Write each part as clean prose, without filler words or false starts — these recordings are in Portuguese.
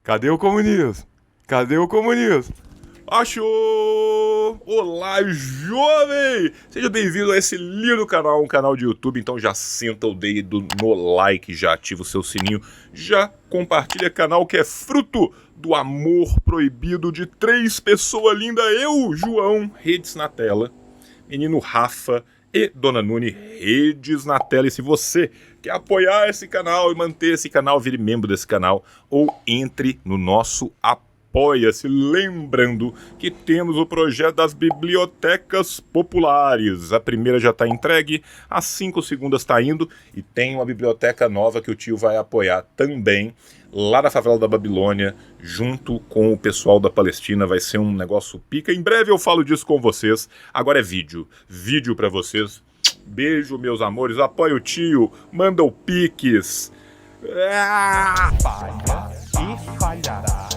Cadê o comunismo? Cadê o comunismo? Achou! Olá, jovem! Seja bem-vindo a esse lindo canal, um canal de YouTube. Então já senta o dedo no like, já ativa o seu sininho, já compartilha canal que é fruto do amor proibido de três pessoas lindas. Eu, João, redes na tela, menino Rafa e Dona Nune, redes na tela. E se você quer apoiar esse canal e manter esse canal, vire membro desse canal ou entre no nosso Apoia-se. Lembrando que temos o projeto das bibliotecas populares. A primeira já está entregue, as 5 segundas está indo e tem uma biblioteca nova que o tio vai apoiar também lá na favela da Babilônia, junto com o pessoal da Palestina. Vai ser um negócio pica. Em breve eu falo disso com vocês. Agora é vídeo. Vídeo para vocês. Beijo, meus amores. Apoia o tio. Manda o Pix. Falha e falhará.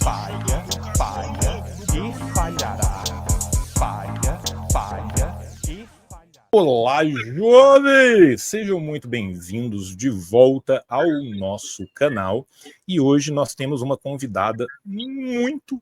Falha, falha e falhará. Falha, falha e falhará. Olá, jovens! Sejam muito bem-vindos de volta ao nosso canal. E hoje nós temos uma convidada muito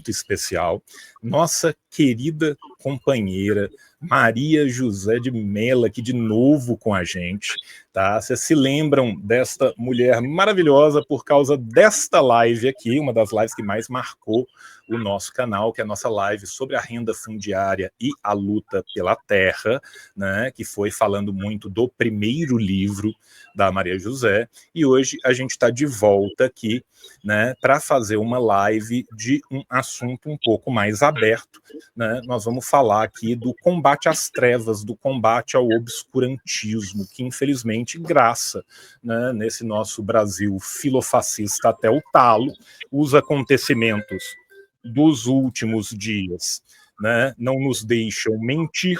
especial. Nossa querida companheira Maria José de Mello, aqui de novo com a gente. Tá? Vocês se lembram desta mulher maravilhosa por causa desta live aqui, uma das lives que mais marcou o nosso canal, que é a nossa live sobre a renda fundiária e a luta pela terra, né, que foi falando muito do primeiro livro da Maria José, e hoje a gente está de volta aqui, né, para fazer uma live de um assunto um pouco mais aberto, né. Nós vamos falar aqui do combate às trevas, do combate ao obscurantismo, que infelizmente graça, né, nesse nosso Brasil filofascista até o talo, os acontecimentos dos últimos dias, né, não nos deixam mentir,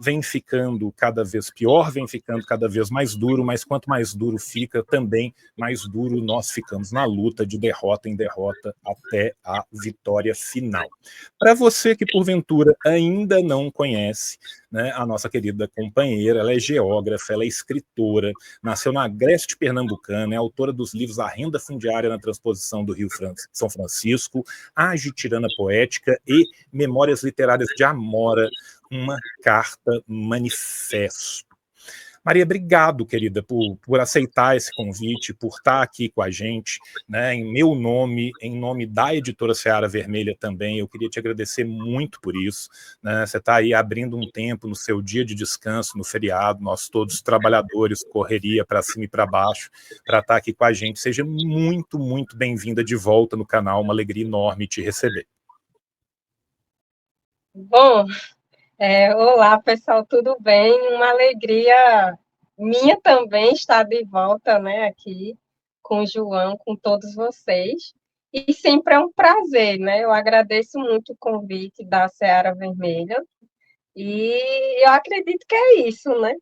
vem ficando cada vez pior, vem ficando cada vez mais duro, mas quanto mais duro fica, também mais duro nós ficamos na luta de derrota em derrota até a vitória final. Para você que porventura ainda não conhece, né, a nossa querida companheira, ela é geógrafa, ela é escritora, nasceu na Agreste Pernambucana, é autora dos livros A Renda Fundiária na Transposição do Rio São Francisco, A Tirana Poética e Memórias Literárias de Amora, uma carta manifesto. Maria, obrigado, querida, por aceitar esse convite, por estar aqui com a gente, né, em meu nome, em nome da editora Seara Vermelha também. Eu queria te agradecer muito por isso, né? Você está aí abrindo um tempo no seu dia de descanso, no feriado, nós todos trabalhadores, correria para cima e para baixo, para estar aqui com a gente. Seja muito bem-vinda de volta no canal, uma alegria enorme te receber. Bom, olá pessoal, tudo bem? Uma alegria minha também estar de volta, né, aqui com o João, com todos vocês. E sempre é um prazer, né? Eu agradeço muito o convite da Seara Vermelha e eu acredito que é isso, né?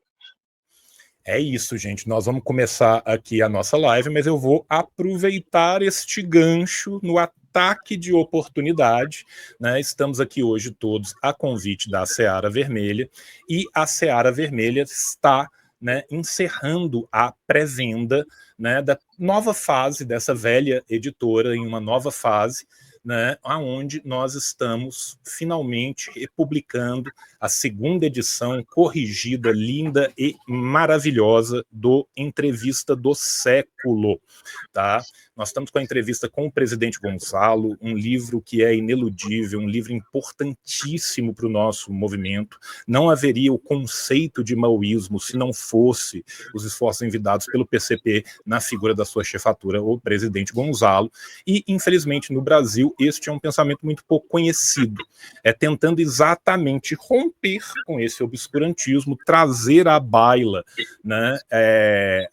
É isso, gente. Nós vamos começar aqui a nossa live, mas eu vou aproveitar este gancho no ataque de oportunidade, né? Estamos aqui hoje todos a convite da Seara Vermelha e a Seara Vermelha está, né, encerrando a pré-venda, né, da nova fase dessa velha editora em uma nova fase, né, onde nós estamos finalmente republicando a segunda edição corrigida, linda e maravilhosa do Entrevista do Século, tá? Nós estamos com a entrevista com o presidente Gonçalo, um livro que é ineludível, um livro importantíssimo para o nosso movimento. Não haveria o conceito de maoísmo se não fosse os esforços envidados pelo PCP na figura da sua chefatura, o presidente Gonçalo, e infelizmente no Brasil este é um pensamento muito pouco conhecido, tentando exatamente romper com esse obscurantismo, trazer à baila, né,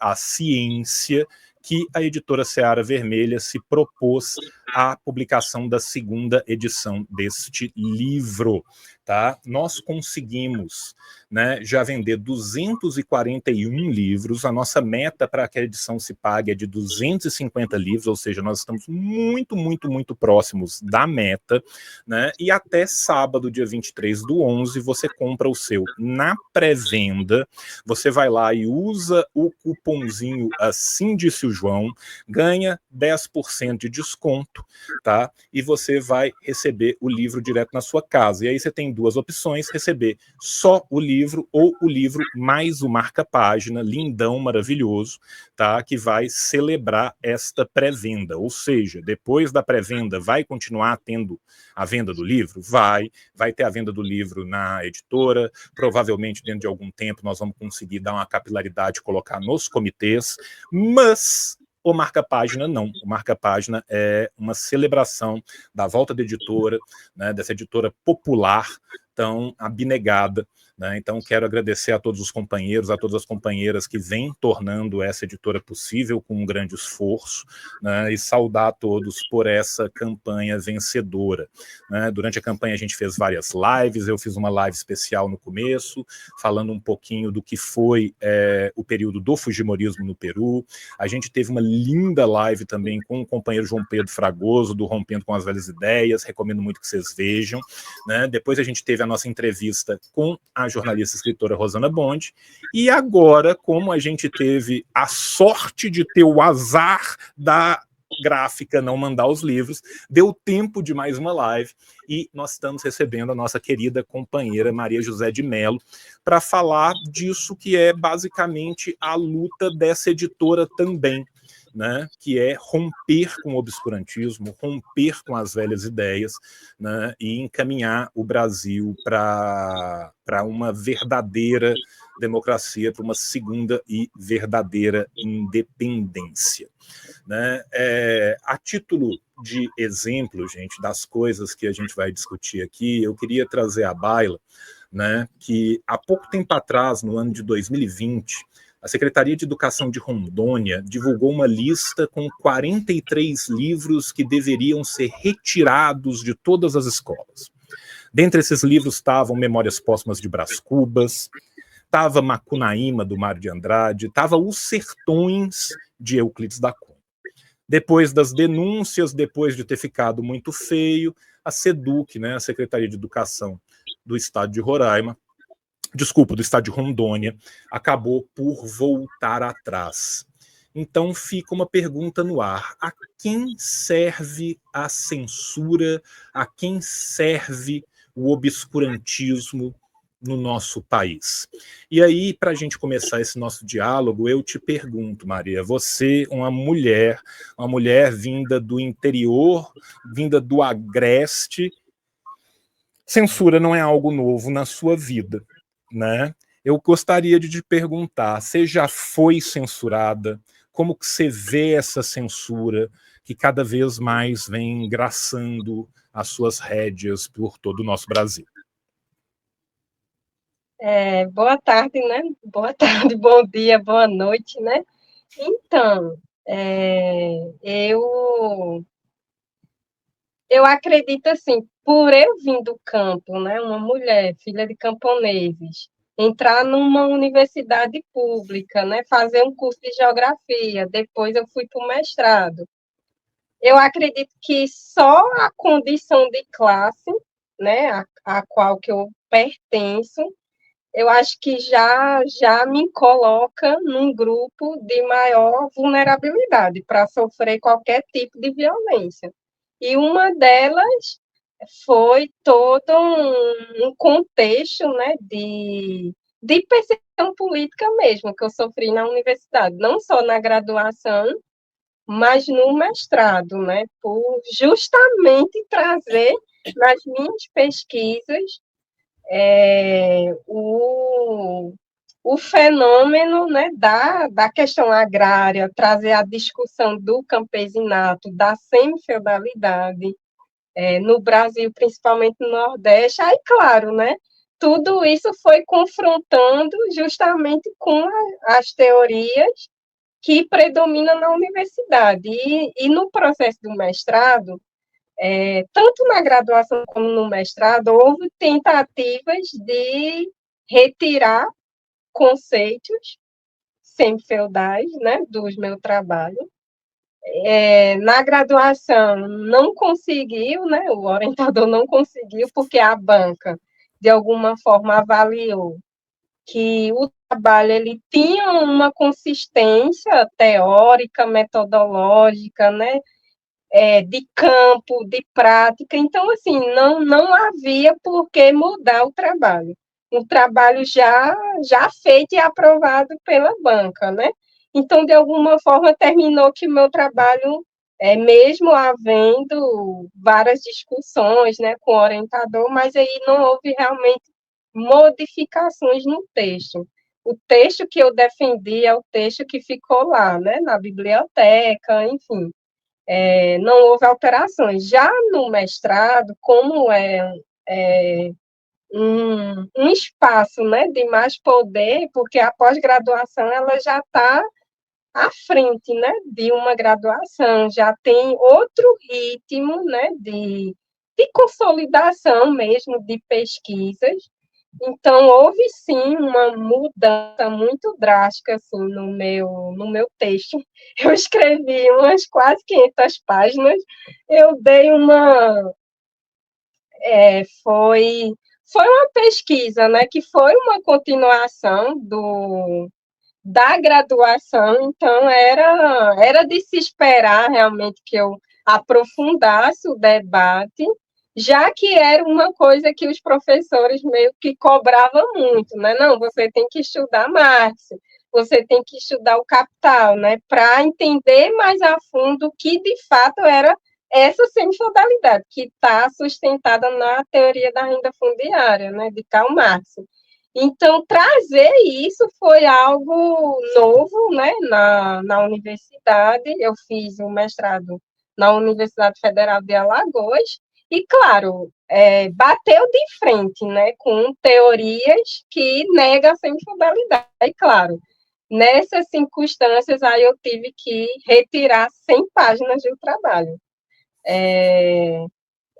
a ciência que a editora Seara Vermelha se propôs à publicação da segunda edição deste livro. Tá? Nós conseguimos, né, já vender 241 livros, a nossa meta para que a edição se pague é de 250 livros, ou seja, nós estamos muito próximos da meta, né, e até sábado, dia 23/11, você compra o seu na pré-venda, você vai lá e usa o cupomzinho Assim Disse o João, ganha 10% de desconto, tá? E você vai receber o livro direto na sua casa. E aí você tem duas opções, receber só o livro ou o livro mais o marca-página, lindão, maravilhoso, tá? Que vai celebrar esta pré-venda. Ou seja, depois da pré-venda vai continuar tendo a venda do livro? Vai ter a venda do livro na editora, provavelmente dentro de algum tempo nós vamos conseguir dar uma capilaridade, colocar nos comitês, mas o marca-página não. O marca-página é uma celebração da volta da editora, né, dessa editora popular, tão abnegada, né? Então quero agradecer a todos os companheiros, a todas as companheiras que vêm tornando essa editora possível com um grande esforço, né? E saudar a todos por essa campanha vencedora, né? Durante a campanha a gente fez várias lives, eu fiz uma live especial no começo, falando um pouquinho do que foi o período do fujimorismo no Peru. A gente teve uma linda live também com o companheiro João Pedro Fragoso, do Rompendo com as Velhas Ideias, recomendo muito que vocês vejam, né? Depois a gente teve a nossa entrevista com a jornalista e escritora Rosana Bond, e agora, como a gente teve a sorte de ter o azar da gráfica não mandar os livros, deu tempo de mais uma live, e nós estamos recebendo a nossa querida companheira Maria José de Mello para falar disso que é basicamente a luta dessa editora também, né, que é romper com o obscurantismo, romper com as velhas ideias, né, e encaminhar o Brasil para uma verdadeira democracia, para uma segunda e verdadeira independência, né? A título de exemplo, gente, das coisas que a gente vai discutir aqui, eu queria trazer à baila, né, que há pouco tempo atrás, no ano de 2020, a Secretaria de Educação de Rondônia divulgou uma lista com 43 livros que deveriam ser retirados de todas as escolas. Dentre esses livros estavam Memórias Póstumas de Brás Cubas, estava Macunaíma, do Mário de Andrade, estava Os Sertões, de Euclides da Cunha. Depois das denúncias, depois de ter ficado muito feio, a SEDUC, né, a Secretaria de Educação do Estado de Roraima, do estado de Rondônia, acabou por voltar atrás. Então fica uma pergunta no ar: a quem serve a censura? A quem serve o obscurantismo no nosso país? E aí, para a gente começar esse nosso diálogo, eu te pergunto, Maria, você, uma mulher vinda do interior, vinda do agreste, censura não é algo novo na sua vida, né? Eu gostaria de te perguntar, você já foi censurada? Como que você vê essa censura que cada vez mais vem engraçando as suas rédeas por todo o nosso Brasil? Boa tarde, né? Boa tarde, bom dia, boa noite, né? Então, eu acredito assim, por eu vir do campo, né? Uma mulher, filha de camponeses, entrar numa universidade pública, né? Fazer um curso de geografia, depois eu fui para o mestrado. Eu acredito que só a condição de classe, né? A qual que eu pertenço, eu acho que já me coloca num grupo de maior vulnerabilidade para sofrer qualquer tipo de violência. E uma delas foi todo um contexto, né, de perseguição política mesmo, que eu sofri na universidade, não só na graduação, mas no mestrado, né, por justamente trazer nas minhas pesquisas o fenômeno, né, da questão agrária, trazer a discussão do campesinato, da semifeudalidade, no Brasil, principalmente no Nordeste. Aí, claro, né, tudo isso foi confrontando justamente com as teorias que predominam na universidade. E no processo do mestrado, tanto na graduação como no mestrado, houve tentativas de retirar conceitos semifeudais, né, do meu trabalho. Na graduação não conseguiu, né, o orientador não conseguiu, porque a banca, de alguma forma, avaliou que o trabalho ele tinha uma consistência teórica, metodológica, né, de campo, de prática. Então, assim, não havia por que mudar o trabalho. O trabalho já feito e aprovado pela banca, né? Então, de alguma forma, terminou que o meu trabalho, mesmo havendo várias discussões, né, com o orientador, mas aí não houve realmente modificações no texto. O texto que eu defendi é o texto que ficou lá, né, na biblioteca, enfim. Não houve alterações. Já no mestrado, como é um espaço, né, de mais poder, porque a pós-graduação ela já está à frente, né, de uma graduação, já tem outro ritmo, né, de consolidação mesmo de pesquisas. Então, houve sim uma mudança muito drástica assim, no meu texto. Eu escrevi umas quase 500 páginas, eu dei uma. Foi uma pesquisa, né, que foi uma continuação da graduação, então era de se esperar realmente que eu aprofundasse o debate, já que era uma coisa que os professores meio que cobravam muito, né? Não, você tem que estudar Marx, você tem que estudar o Capital, né? Para entender mais a fundo o que de fato era essa semifeudalidade, que está sustentada na teoria da renda fundiária, né? De Karl Marx. Então, trazer isso foi algo novo, né, na universidade. Eu fiz o mestrado na Universidade Federal de Alagoas e, claro, bateu de frente, né, com teorias que negam a semifeudalidade. E, claro, nessas circunstâncias, aí eu tive que retirar 100 páginas do trabalho.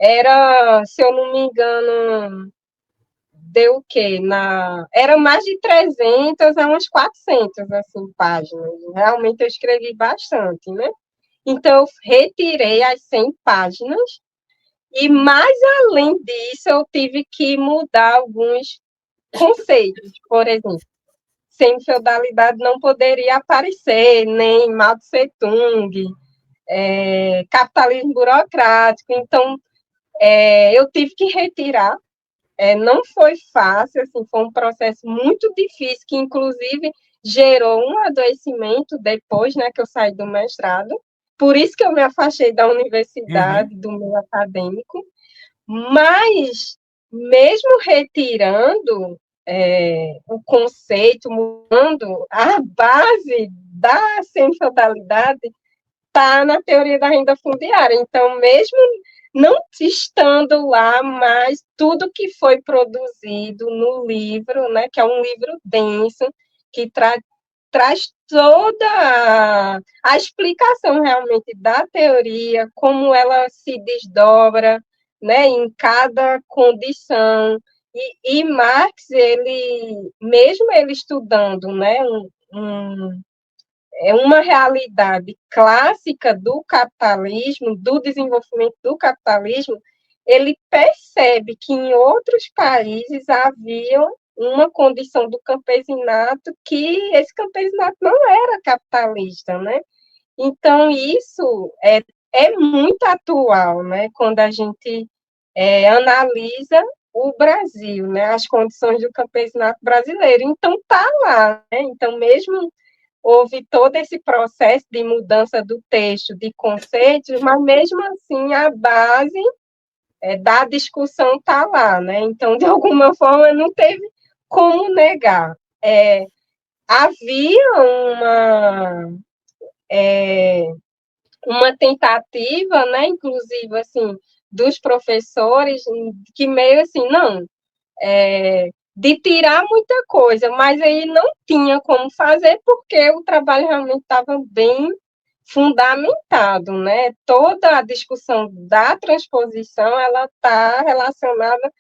Era, se eu não me engano, deu o quê? Era mais de 300 a umas 400 assim, páginas. Realmente eu escrevi bastante, né? Então, eu retirei as 100 páginas e, mais além disso, eu tive que mudar alguns conceitos. Por exemplo, sem feudalidade não poderia aparecer, nem Mao Tse Tung, capitalismo burocrático. Então, eu tive que retirar. Não foi fácil, assim, foi um processo muito difícil, que inclusive gerou um adoecimento depois, né, que eu saí do mestrado. Por isso que eu me afastei da universidade, do meio acadêmico. Mas, mesmo retirando o conceito, mudando a base da semi-feudalidade, está na teoria da renda fundiária. Então, mesmo não estando lá, mas tudo que foi produzido no livro, né, que é um livro denso, que traz toda a explicação realmente da teoria, como ela se desdobra, né, em cada condição. E Marx, ele, mesmo ele estudando, né, uma realidade clássica do capitalismo, do desenvolvimento do capitalismo, ele percebe que em outros países havia uma condição do campesinato que esse campesinato não era capitalista, né? Então, isso é muito atual, né? Quando a gente analisa o Brasil, né? As condições do campesinato brasileiro. Então, tá lá, né? Então, mesmo houve todo esse processo de mudança do texto, de conceitos, mas mesmo assim a base da discussão está lá, né? Então, de alguma forma, não teve como negar. Havia uma tentativa, né, inclusive, assim, dos professores, que meio assim, não, de tirar muita coisa, mas aí não tinha como fazer porque o trabalho realmente estava bem fundamentado, né? Toda a discussão da transposição ela está relacionada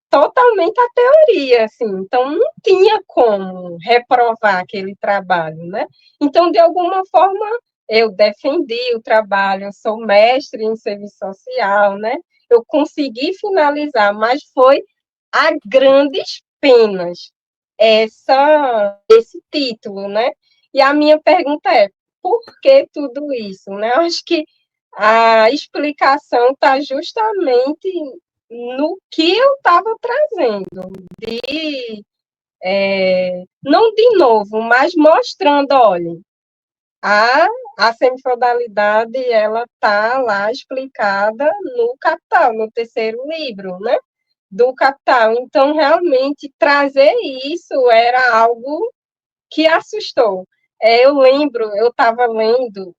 totalmente à teoria, assim. Então não tinha como reprovar aquele trabalho, né? Então de alguma forma eu defendi o trabalho, eu sou mestre em serviço social, né? Eu consegui finalizar, mas foi a grandes penas. esse título, né? E a minha pergunta é, por que tudo isso, né? Eu acho que a explicação está justamente no que eu estava trazendo, não de novo, mas mostrando, olha, a, a semifeudalidade, ela está lá explicada no Capital, no terceiro livro, né? Do Capital. Então, realmente, trazer isso era algo que assustou. Eu lembro, eu estava lendo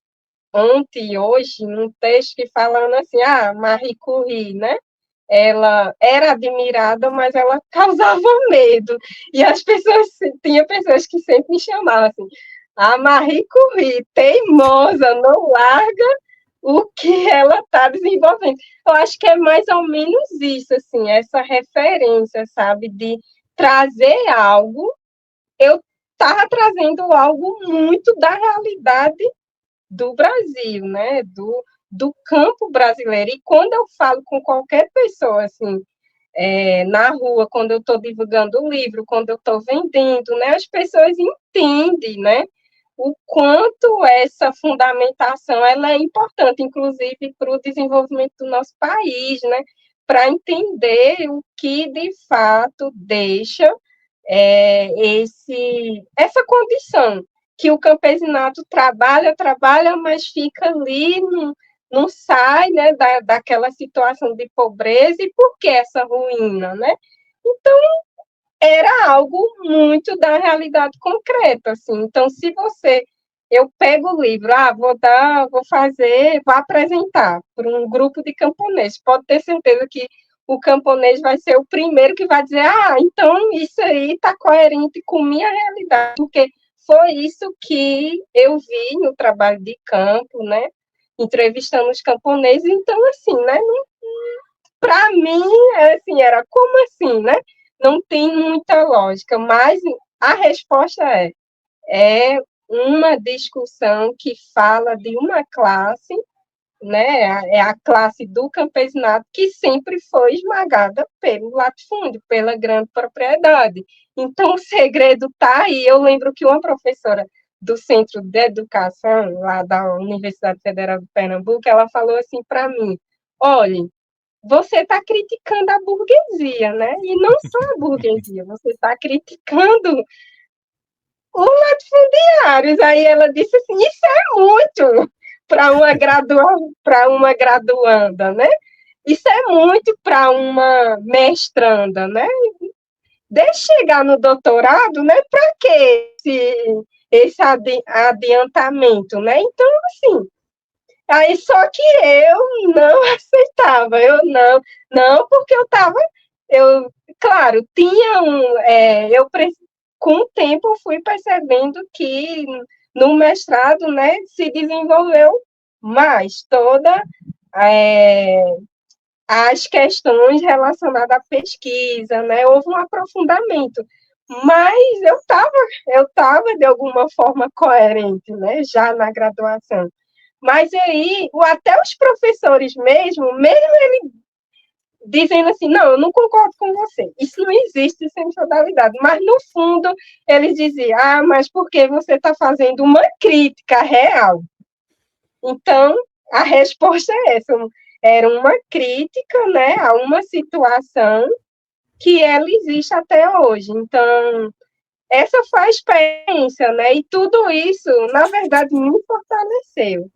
ontem e hoje um texto que falando assim, Marie Curie, né? Ela era admirada, mas ela causava medo. E as pessoas, tinha pessoas que sempre me chamavam assim, a Marie Curie, teimosa, não larga o que ela está desenvolvendo. Eu acho que é mais ou menos isso, assim, essa referência, sabe, de trazer algo. Eu estava trazendo algo muito da realidade do Brasil, né, do campo brasileiro. E quando eu falo com qualquer pessoa, assim, na rua, quando eu estou divulgando o livro, quando eu estou vendendo, né, as pessoas entendem, né, o quanto essa fundamentação ela é importante, inclusive para o desenvolvimento do nosso país, né, para entender o que de fato deixa essa condição que o campesinato trabalha, mas fica ali, não sai, né, daquela situação de pobreza. E por que essa ruína, né? Então, era algo muito da realidade concreta, assim. Então, se você... Eu pego o livro, vou apresentar para um grupo de camponeses. Pode ter certeza que o camponês vai ser o primeiro que vai dizer, então isso aí está coerente com minha realidade, porque foi isso que eu vi no trabalho de campo, né? Entrevistando os camponeses. Então, assim, né? Para mim, assim, era como assim, né? Não tem muita lógica, mas a resposta é uma discussão que fala de uma classe, né? É a classe do campesinato que sempre foi esmagada pelo latifúndio, pela grande propriedade. Então, o segredo está aí. Eu lembro que uma professora do Centro de Educação, lá da Universidade Federal de Pernambuco, ela falou assim para mim, olha, você está criticando a burguesia, né? E não só a burguesia, você está criticando os latifundiários. Aí ela disse assim, isso é muito para uma graduanda, né? Isso é muito para uma mestranda, né? Deixa chegar no doutorado, né? Para que esse adiantamento, né? Então, assim, aí só que eu não aceitava, eu não, porque claro, tinha com o tempo eu fui percebendo que no mestrado, né, se desenvolveu mais toda as questões relacionadas à pesquisa, né, houve um aprofundamento, mas eu tava de alguma forma coerente, né, já na graduação. Mas aí, até os professores mesmo ele dizendo assim, não, eu não concordo com você, isso não existe sensodalidade, mas no fundo eles diziam, mas porque você está fazendo uma crítica real. Então, a resposta é essa, era uma crítica, né, a uma situação que ela existe até hoje. Então, essa foi a experiência, né, e tudo isso, na verdade, me fortaleceu.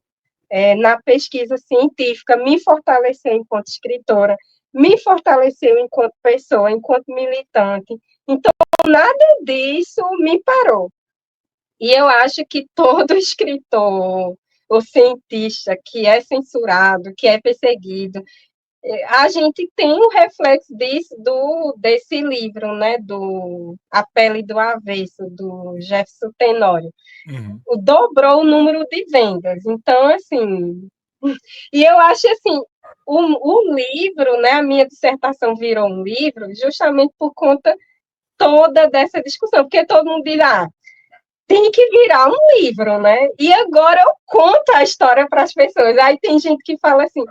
Na pesquisa científica, me fortaleceu enquanto escritora, me fortaleceu enquanto pessoa, enquanto militante. Então, nada disso me parou. E eu acho que todo escritor ou cientista que é censurado, que é perseguido, a gente tem um reflexo desse livro, né, do A Pele do Avesso, do Jefferson Tenório. Uhum. Dobrou o número de vendas. Então, assim, e eu acho assim, o livro, né, a minha dissertação virou um livro justamente por conta toda dessa discussão, porque todo mundo diz, tem que virar um livro, né? E agora eu conto a história para as pessoas. Aí tem gente que fala assim,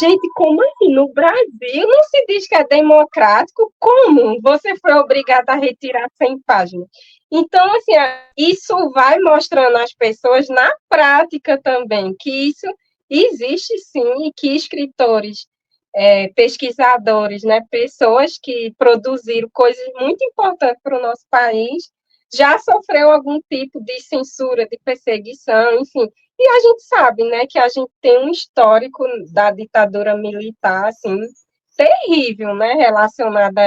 gente, como assim? No Brasil não se diz que é democrático? Como? Você foi obrigado a retirar 100 páginas. Então, assim, isso vai mostrando às pessoas na prática também que isso existe sim e que escritores, pesquisadores, né, pessoas que produziram coisas muito importantes para o nosso país, já sofreu algum tipo de censura, de perseguição, enfim. E a gente sabe, né, que a gente tem um histórico da ditadura militar, assim, terrível, né, relacionada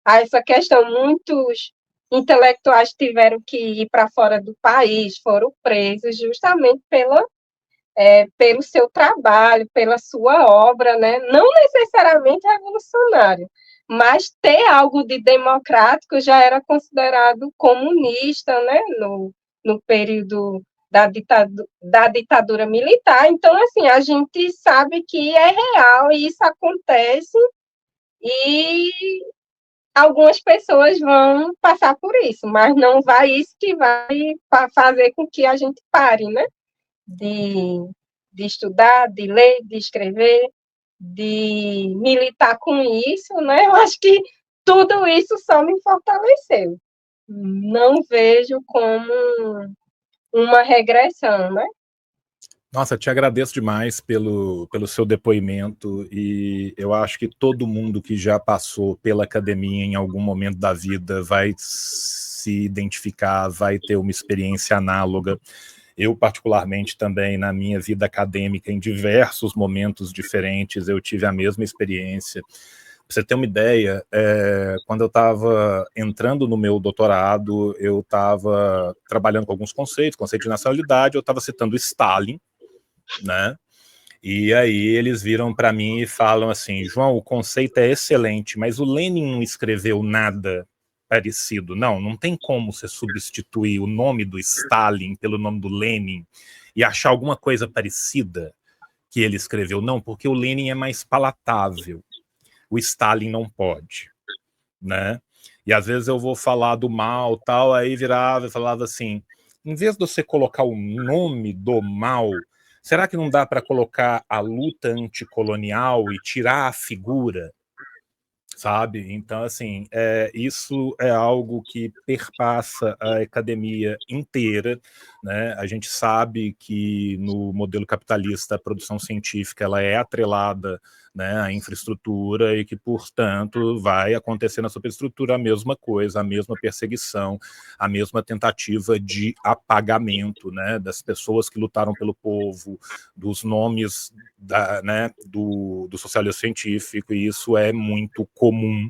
a essa questão. Muitos intelectuais tiveram que ir para fora do país, foram presos justamente pelo seu trabalho, pela sua obra, né? Não necessariamente revolucionário, mas ter algo de democrático já era considerado comunista, né? No período da ditadura militar. Então, assim, a gente sabe que é real e isso acontece e algumas pessoas vão passar por isso, mas não vai isso que vai fazer com que a gente pare, né? De, de estudar, de ler, de escrever, de militar com isso, né? Eu acho que tudo isso só me fortaleceu. Não vejo como uma regressão, né? Nossa, te agradeço demais pelo seu depoimento e eu acho que todo mundo que já passou pela academia em algum momento da vida vai se identificar, vai ter uma experiência análoga. Eu, particularmente, também, na minha vida acadêmica, em diversos momentos diferentes, eu tive a mesma experiência. Pra você ter uma ideia, quando eu estava entrando no meu doutorado, eu estava trabalhando com alguns conceitos, conceito de nacionalidade, eu estava citando Stalin, né? E aí eles viram para mim e falam assim, João, o conceito é excelente, mas o Lenin não escreveu nada parecido. Não tem como você substituir o nome do Stalin pelo nome do Lenin e achar alguma coisa parecida que ele escreveu. Não, porque o Lenin é mais palatável. O Stalin não pode, né? E às vezes eu vou falar do mal, tal, aí virava e falava assim, em vez de você colocar o nome do mal, será que não dá para colocar a luta anticolonial e tirar a figura, sabe? Então, assim, isso é algo que perpassa a academia inteira, né? A gente sabe que no modelo capitalista a produção científica ela é atrelada, né, à infraestrutura e que, portanto, vai acontecer na superestrutura a mesma coisa, a mesma perseguição, a mesma tentativa de apagamento, né, das pessoas que lutaram pelo povo, dos nomes do socialismo científico, e isso é muito comum,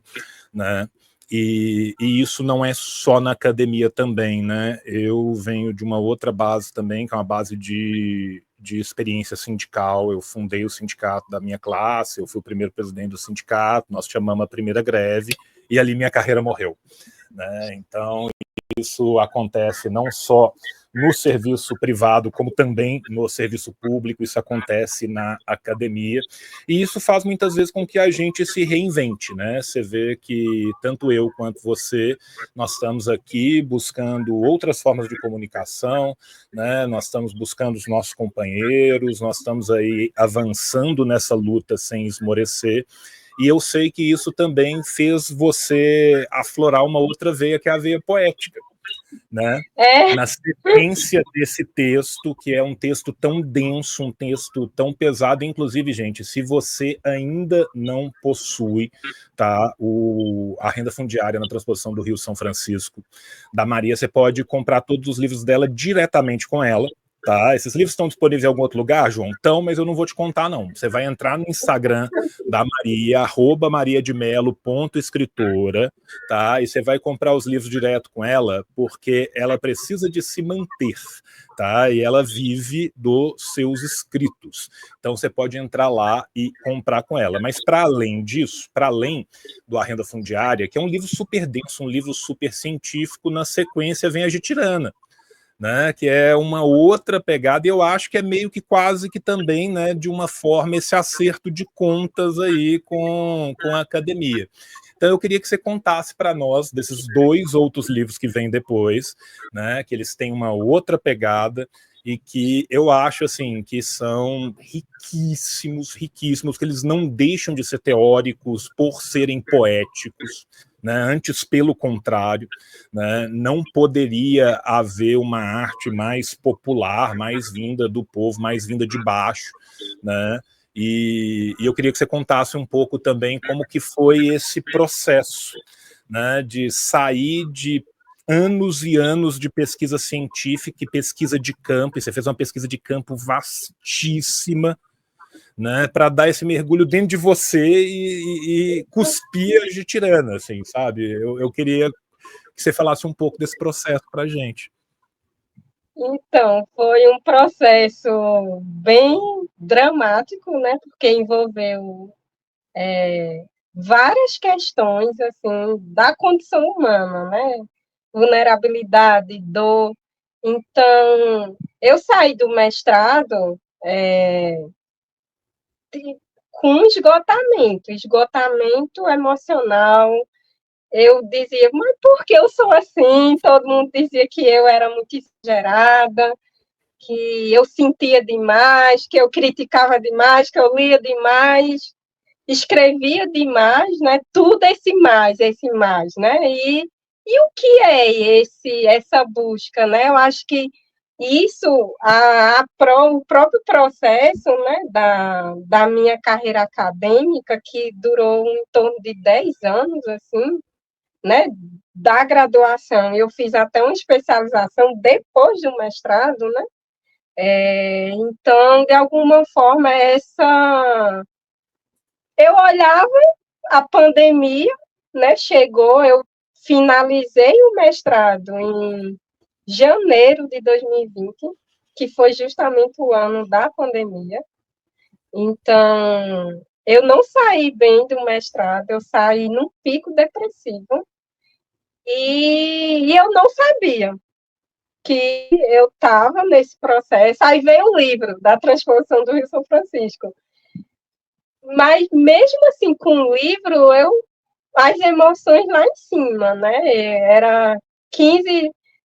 né? E isso não é só na academia também, né? Eu venho de uma outra base também, que é uma base de experiência sindical. Eu fundei o sindicato da minha classe, eu fui o primeiro presidente do sindicato, nós chamamos a primeira greve, e ali minha carreira morreu, né? Então, isso acontece não só no serviço privado, como também no serviço público, isso acontece na academia, e isso faz muitas vezes com que a gente se reinvente, né? Você vê que tanto eu quanto você, nós estamos aqui buscando outras formas de comunicação, né? Nós estamos buscando os nossos companheiros, nós estamos aí avançando nessa luta sem esmorecer, e eu sei que isso também fez você aflorar uma outra veia, que é a veia poética, né? Na sequência desse texto, que é um texto tão denso, um texto tão pesado, inclusive, gente, se você ainda não possui, tá, a renda fundiária na transposição do Rio São Francisco da Maria, você pode comprar todos os livros dela diretamente com ela. Tá, esses livros estão disponíveis em algum outro lugar, João? Então, mas eu não vou te contar, não. Você vai entrar no Instagram da Maria, @mariademelo.escritora, tá? E você vai comprar os livros direto com ela, porque ela precisa de se manter, tá? E ela vive dos seus escritos. Então, você pode entrar lá e comprar com ela. Mas, para além disso, para além do A Renda Fundiária, que é um livro super denso, um livro super científico, na sequência vem a Gitirana, né, que é uma outra pegada, e eu acho que é meio que quase que também, né, de uma forma, esse acerto de contas aí com a academia. Então eu queria que você contasse para nós desses 2 outros livros que vêm depois, né, que eles têm uma outra pegada e que eu acho assim que são riquíssimos, riquíssimos, que eles não deixam de ser teóricos por serem poéticos, né? Antes, pelo contrário, né? Não poderia haver uma arte mais popular, mais vinda do povo, mais vinda de baixo, né? E eu queria que você contasse um pouco também como que foi esse processo, né, de sair de anos e anos de pesquisa científica e pesquisa de campo, e você fez uma pesquisa de campo vastíssima, né, para dar esse mergulho dentro de você e cuspir a tirana, assim, sabe? Eu queria que você falasse um pouco desse processo para a gente. Então, foi um processo bem dramático, né? Porque envolveu várias questões assim da condição humana, né? Vulnerabilidade, dor. Então, eu saí do mestrado com esgotamento emocional. Eu dizia, mas por que eu sou assim? Todo mundo dizia que eu era muito exagerada, que eu sentia demais, que eu criticava demais, que eu lia demais, escrevia demais, né? Tudo esse mais, né? E o que é essa busca, né? Eu acho que isso, o próprio processo, né, da minha carreira acadêmica, que durou em torno de 10 anos, assim, né, da graduação, eu fiz até uma especialização depois do mestrado, né? Então, de alguma forma, eu olhava a pandemia, né? Chegou, eu finalizei o mestrado em janeiro de 2020, que foi justamente o ano da pandemia. Então, eu não saí bem do mestrado, eu saí num pico depressivo e eu não sabia que eu estava nesse processo. Aí veio o livro da transposição do Rio São Francisco. Mas mesmo assim, com o livro, as emoções lá em cima, né? Era 15,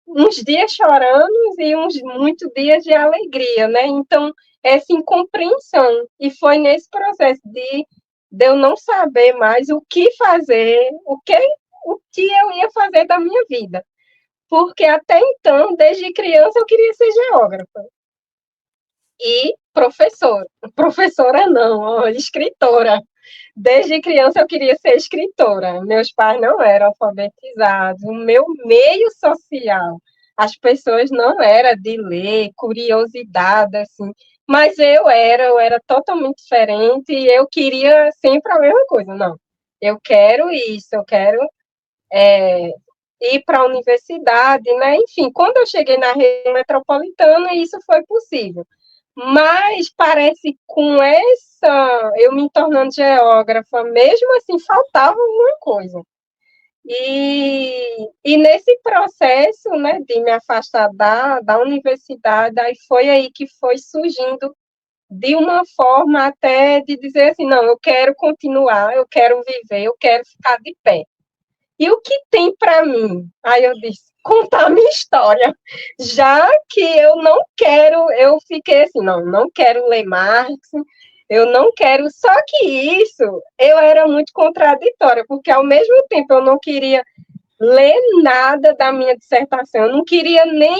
uns dias chorando e uns muitos dias de alegria, né? Então, essa incompreensão. E foi nesse processo de eu não saber mais o que fazer, o que eu ia fazer da minha vida. Porque até então, desde criança, eu queria ser geógrafa. E professora. Professora não, escritora. Desde criança eu queria ser escritora. Meus pais não eram alfabetizados. O meu meio social, as pessoas não eram de ler, curiosidade, assim. Mas eu era totalmente diferente e eu queria sempre a mesma coisa. Não, eu quero isso, eu quero ir para a universidade, né? Enfim, quando eu cheguei na região metropolitana, isso foi possível. Mas parece com eu me tornando geógrafa, mesmo assim, faltava alguma coisa. E nesse processo, né, de me afastar da universidade, aí foi aí que foi surgindo de uma forma até de dizer assim, não, eu quero continuar, eu quero viver, eu quero ficar de pé. E o que tem para mim? Aí eu disse, contar a minha história. Já que eu não quero, eu fiquei assim, não quero ler Marx, eu não quero. Só que isso, eu era muito contraditória, porque ao mesmo tempo eu não queria ler nada da minha dissertação, eu não queria nem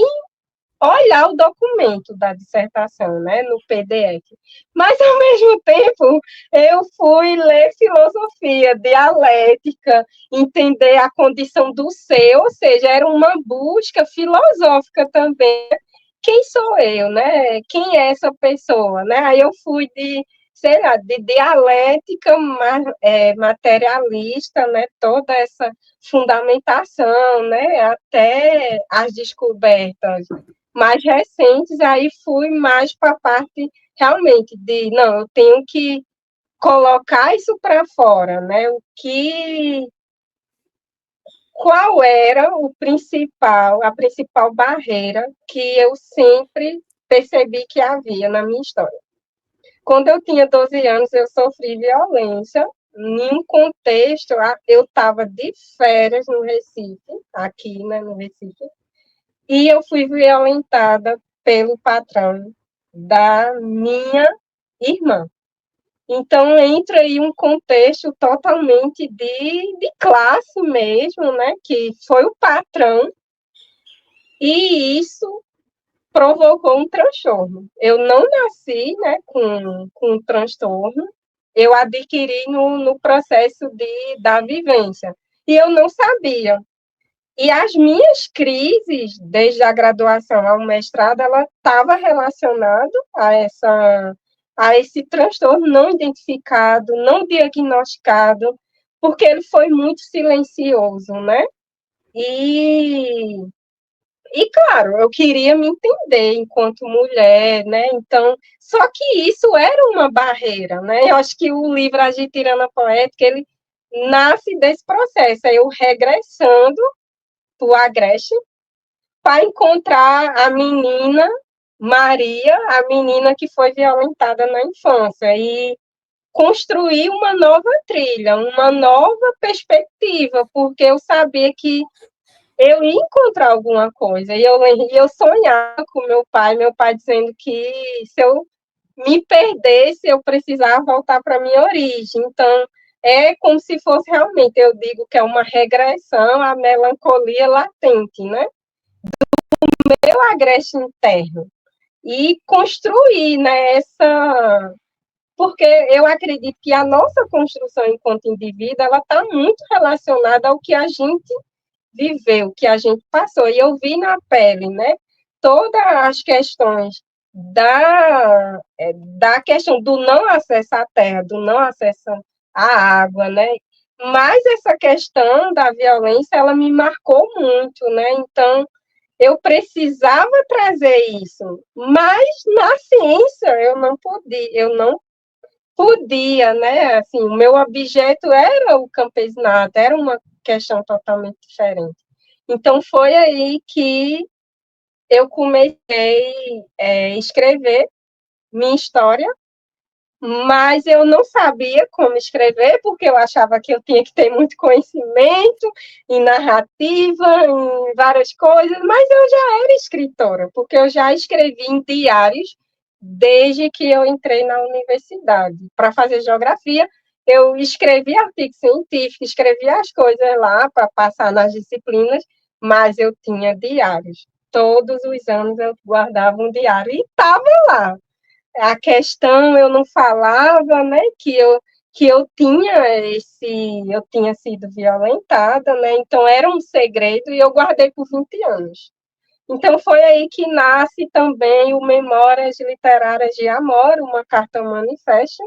olhar o documento da dissertação, né, no PDF. Mas, ao mesmo tempo, eu fui ler filosofia, dialética, entender a condição do ser, ou seja, era uma busca filosófica também. Quem sou eu, né? Quem é essa pessoa, né? Aí eu fui sei lá, de dialética materialista, né? Toda essa fundamentação, né? Até as descobertas mais recentes, aí fui mais para a parte realmente não, eu tenho que colocar isso para fora, né? Qual era a principal barreira que eu sempre percebi que havia na minha história. Quando eu tinha 12 anos, eu sofri violência em um contexto, eu estava de férias no Recife, aqui, né, no Recife, e eu fui violentada pelo patrão da minha irmã. Então, entra aí um contexto totalmente de classe mesmo, né? Que foi o patrão, e isso provocou um transtorno. Eu não nasci, né, com um transtorno, eu adquiri no processo da vivência, e eu não sabia. E as minhas crises, desde a graduação ao mestrado, ela estava relacionada a esse transtorno não identificado, não diagnosticado, porque ele foi muito silencioso, né? E, claro, eu queria me entender enquanto mulher, né? Então, só que isso era uma barreira, né? Eu acho que o livro Agir Tirana Poética, ele nasce desse processo, é eu regressando do Agreste para encontrar a menina Maria, a menina que foi violentada na infância, e construir uma nova trilha, uma nova perspectiva, porque eu sabia que eu ia encontrar alguma coisa, e eu sonhava com meu pai dizendo que se eu me perdesse, eu precisava voltar para a minha origem. Então, é como se fosse realmente, eu digo que é uma regressão à melancolia latente, né? Meu agreste interno. E construir, né, porque eu acredito que a nossa construção enquanto indivíduo, ela está muito relacionada ao que a gente viveu, o que a gente passou. E eu vi na pele, né, todas as questões da questão do não acesso à terra, do não acesso à água, né, mas essa questão da violência, ela me marcou muito, né, então eu precisava trazer isso, mas na ciência eu não podia, né? Assim, o meu objeto era o campesinato, era uma questão totalmente diferente. Então foi aí que eu comecei a escrever minha história, mas eu não sabia como escrever, porque eu achava que eu tinha que ter muito conhecimento em narrativa, em várias coisas, mas eu já era escritora, porque eu já escrevi em diários desde que eu entrei na universidade. Para fazer geografia, eu escrevi artigo científico, escrevi as coisas lá para passar nas disciplinas, mas eu tinha diários. Todos os anos eu guardava um diário e estava lá. A questão eu não falava, né, eu tinha sido violentada, né? Então era um segredo e eu guardei por 20 anos. Então foi aí que nasce também o Memórias Literárias de Amor, uma carta manifesto,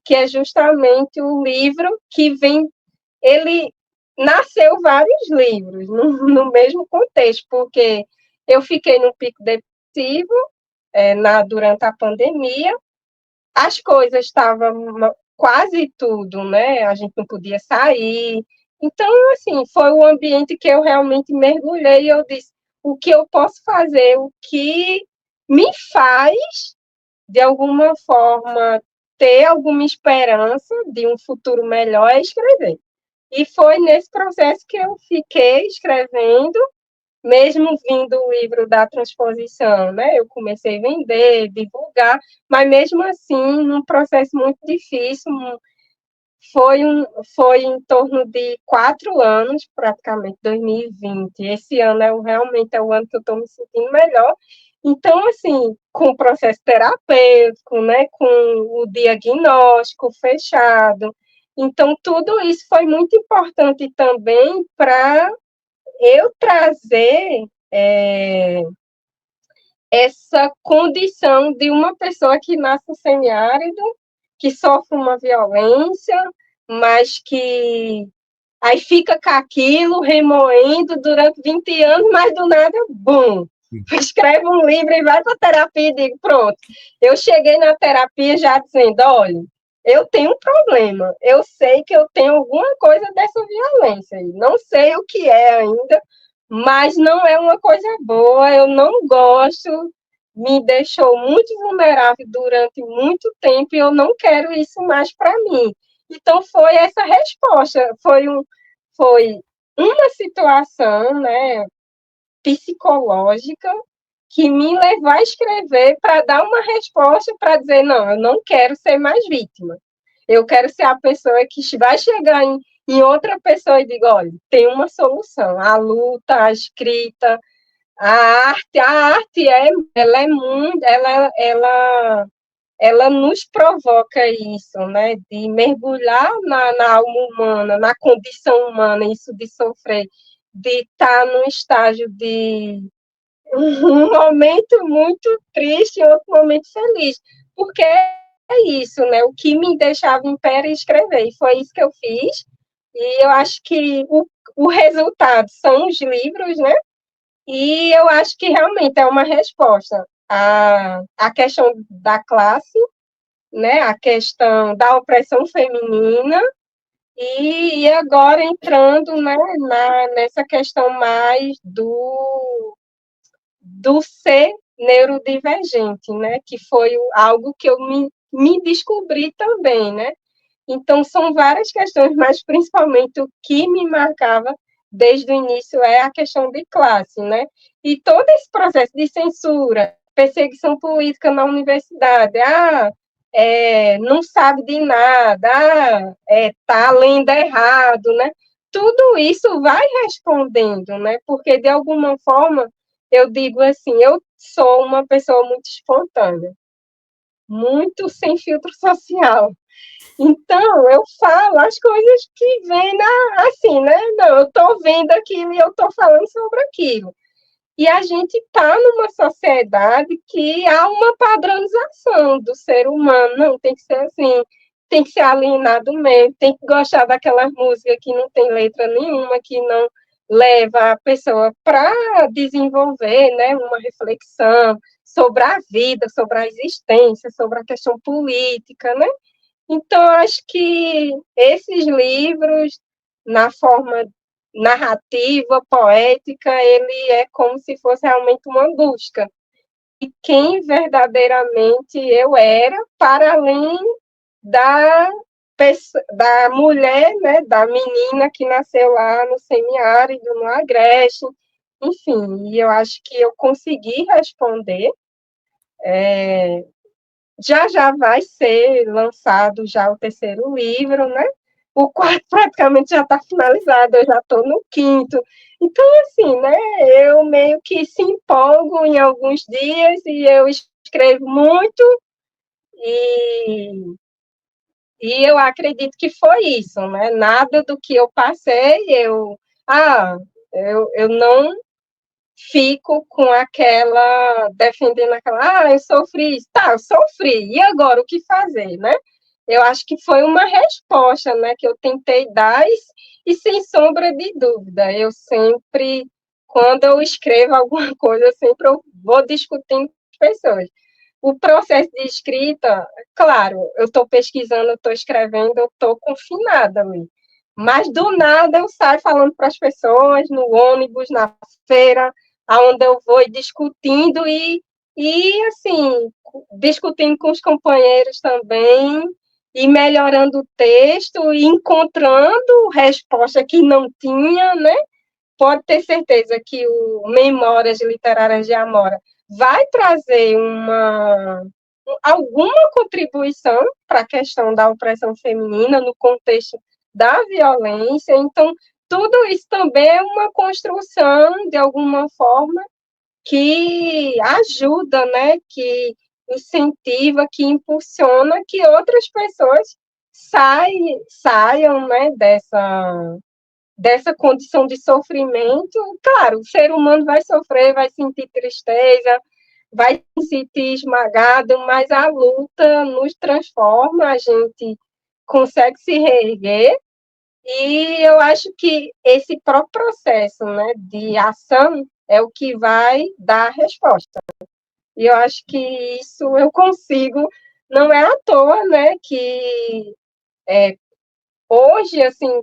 que é justamente o livro que vem, ele nasceu vários livros no mesmo contexto, porque eu fiquei num pico depressivo durante a pandemia, as coisas estavam quase tudo, né? A gente não podia sair. Então, assim, foi um ambiente que eu realmente mergulhei e eu disse, o que eu posso fazer, o que me faz, de alguma forma, ter alguma esperança de um futuro melhor é escrever. E foi nesse processo que eu fiquei escrevendo, mesmo vindo o livro da transposição, né? Eu comecei a vender, divulgar, mas mesmo assim, num processo muito difícil, foi, foi em torno de 4 anos, praticamente, 2020. Esse ano realmente é o ano que eu estou me sentindo melhor. Então, assim, com o processo terapêutico, né, com o diagnóstico fechado. Então, tudo isso foi muito importante também para eu trazer essa condição de uma pessoa que nasce semiárido, que sofre uma violência, mas que aí fica com aquilo, remoendo durante 20 anos, mas do nada, bum, escreve um livro e vai para a terapia e digo, pronto, eu cheguei na terapia já dizendo, olha, eu tenho um problema, eu sei que eu tenho alguma coisa dessa violência, não sei o que é ainda, mas não é uma coisa boa, eu não gosto, me deixou muito vulnerável durante muito tempo e eu não quero isso mais para mim. Então, foi essa resposta, foi uma situação, né, psicológica que me levou a escrever para dar uma resposta para dizer, não, eu não quero ser mais vítima. Eu quero ser a pessoa que vai chegar em outra pessoa e diga, olha, tem uma solução. A luta, a escrita, a arte ela é muito, ela nos provoca isso, né? De mergulhar na alma humana, na condição humana, isso de sofrer, de estar num estágio de um momento muito triste e outro momento feliz, porque é isso, né? O que me deixava em pé era escrever, e foi isso que eu fiz, e eu acho que o resultado são os livros, né? E eu acho que realmente é uma resposta à questão da classe, né? A questão da opressão feminina, e agora entrando, né, nessa questão mais do ser neurodivergente, né? Que foi algo que eu me descobri também, né? Então, são várias questões, mas principalmente o que me marcava desde o início é a questão de classe, né? E todo esse processo de censura, perseguição política na universidade, não sabe de nada, tá lendo errado, né? Tudo isso vai respondendo, né? Porque, de alguma forma, eu digo assim, eu sou uma pessoa muito espontânea, muito sem filtro social. Então, eu falo as coisas que vêm assim, né? Não, eu estou vendo aquilo e eu estou falando sobre aquilo. E a gente está numa sociedade que há uma padronização do ser humano. Não, tem que ser assim, tem que ser alienado mesmo, tem que gostar daquela música que não tem letra nenhuma, que não leva a pessoa para desenvolver, né, uma reflexão sobre a vida, sobre a existência, sobre a questão política, né? Então, acho que esses livros, na forma narrativa, poética, ele é como se fosse realmente uma busca. E quem verdadeiramente eu era, para além da, da mulher, né, da menina que nasceu lá no semiárido, no Agreste, enfim, e eu acho que eu consegui responder. Já vai ser lançado já o terceiro livro, né? O quarto praticamente já está finalizado, eu já estou no quinto. Então, assim, né? Eu meio que se empolgo em alguns dias e eu escrevo muito e, e eu acredito que foi isso, né? Nada do que eu passei, ah, eu não fico com aquela, defendendo aquela, eu sofri, tá, eu sofri, e agora o que fazer, né? Eu acho que foi uma resposta, né, que eu tentei dar e sem sombra de dúvida, eu sempre, quando eu escrevo alguma coisa, sempre eu vou discutindo com as pessoas. O processo de escrita, claro, eu estou pesquisando, eu estou escrevendo, eu estou confinada ali. Mas do nada eu saio falando para as pessoas, no ônibus, na feira, aonde eu vou discutindo e assim, discutindo com os companheiros também, e melhorando o texto, e encontrando resposta que não tinha, né? Pode ter certeza que o Memórias Literárias de Amora vai trazer alguma contribuição para a questão da opressão feminina no contexto da violência. Então, tudo isso também é uma construção, de alguma forma, que ajuda, né, que incentiva, que impulsiona que outras pessoas saiam, né, dessa condição de sofrimento. Claro, o ser humano vai sofrer, vai sentir tristeza, vai se sentir esmagado, mas a luta nos transforma, a gente consegue se reerguer, e eu acho que esse próprio processo, né, de ação é o que vai dar a resposta. E eu acho que isso eu consigo, não é à toa, né, que hoje, assim,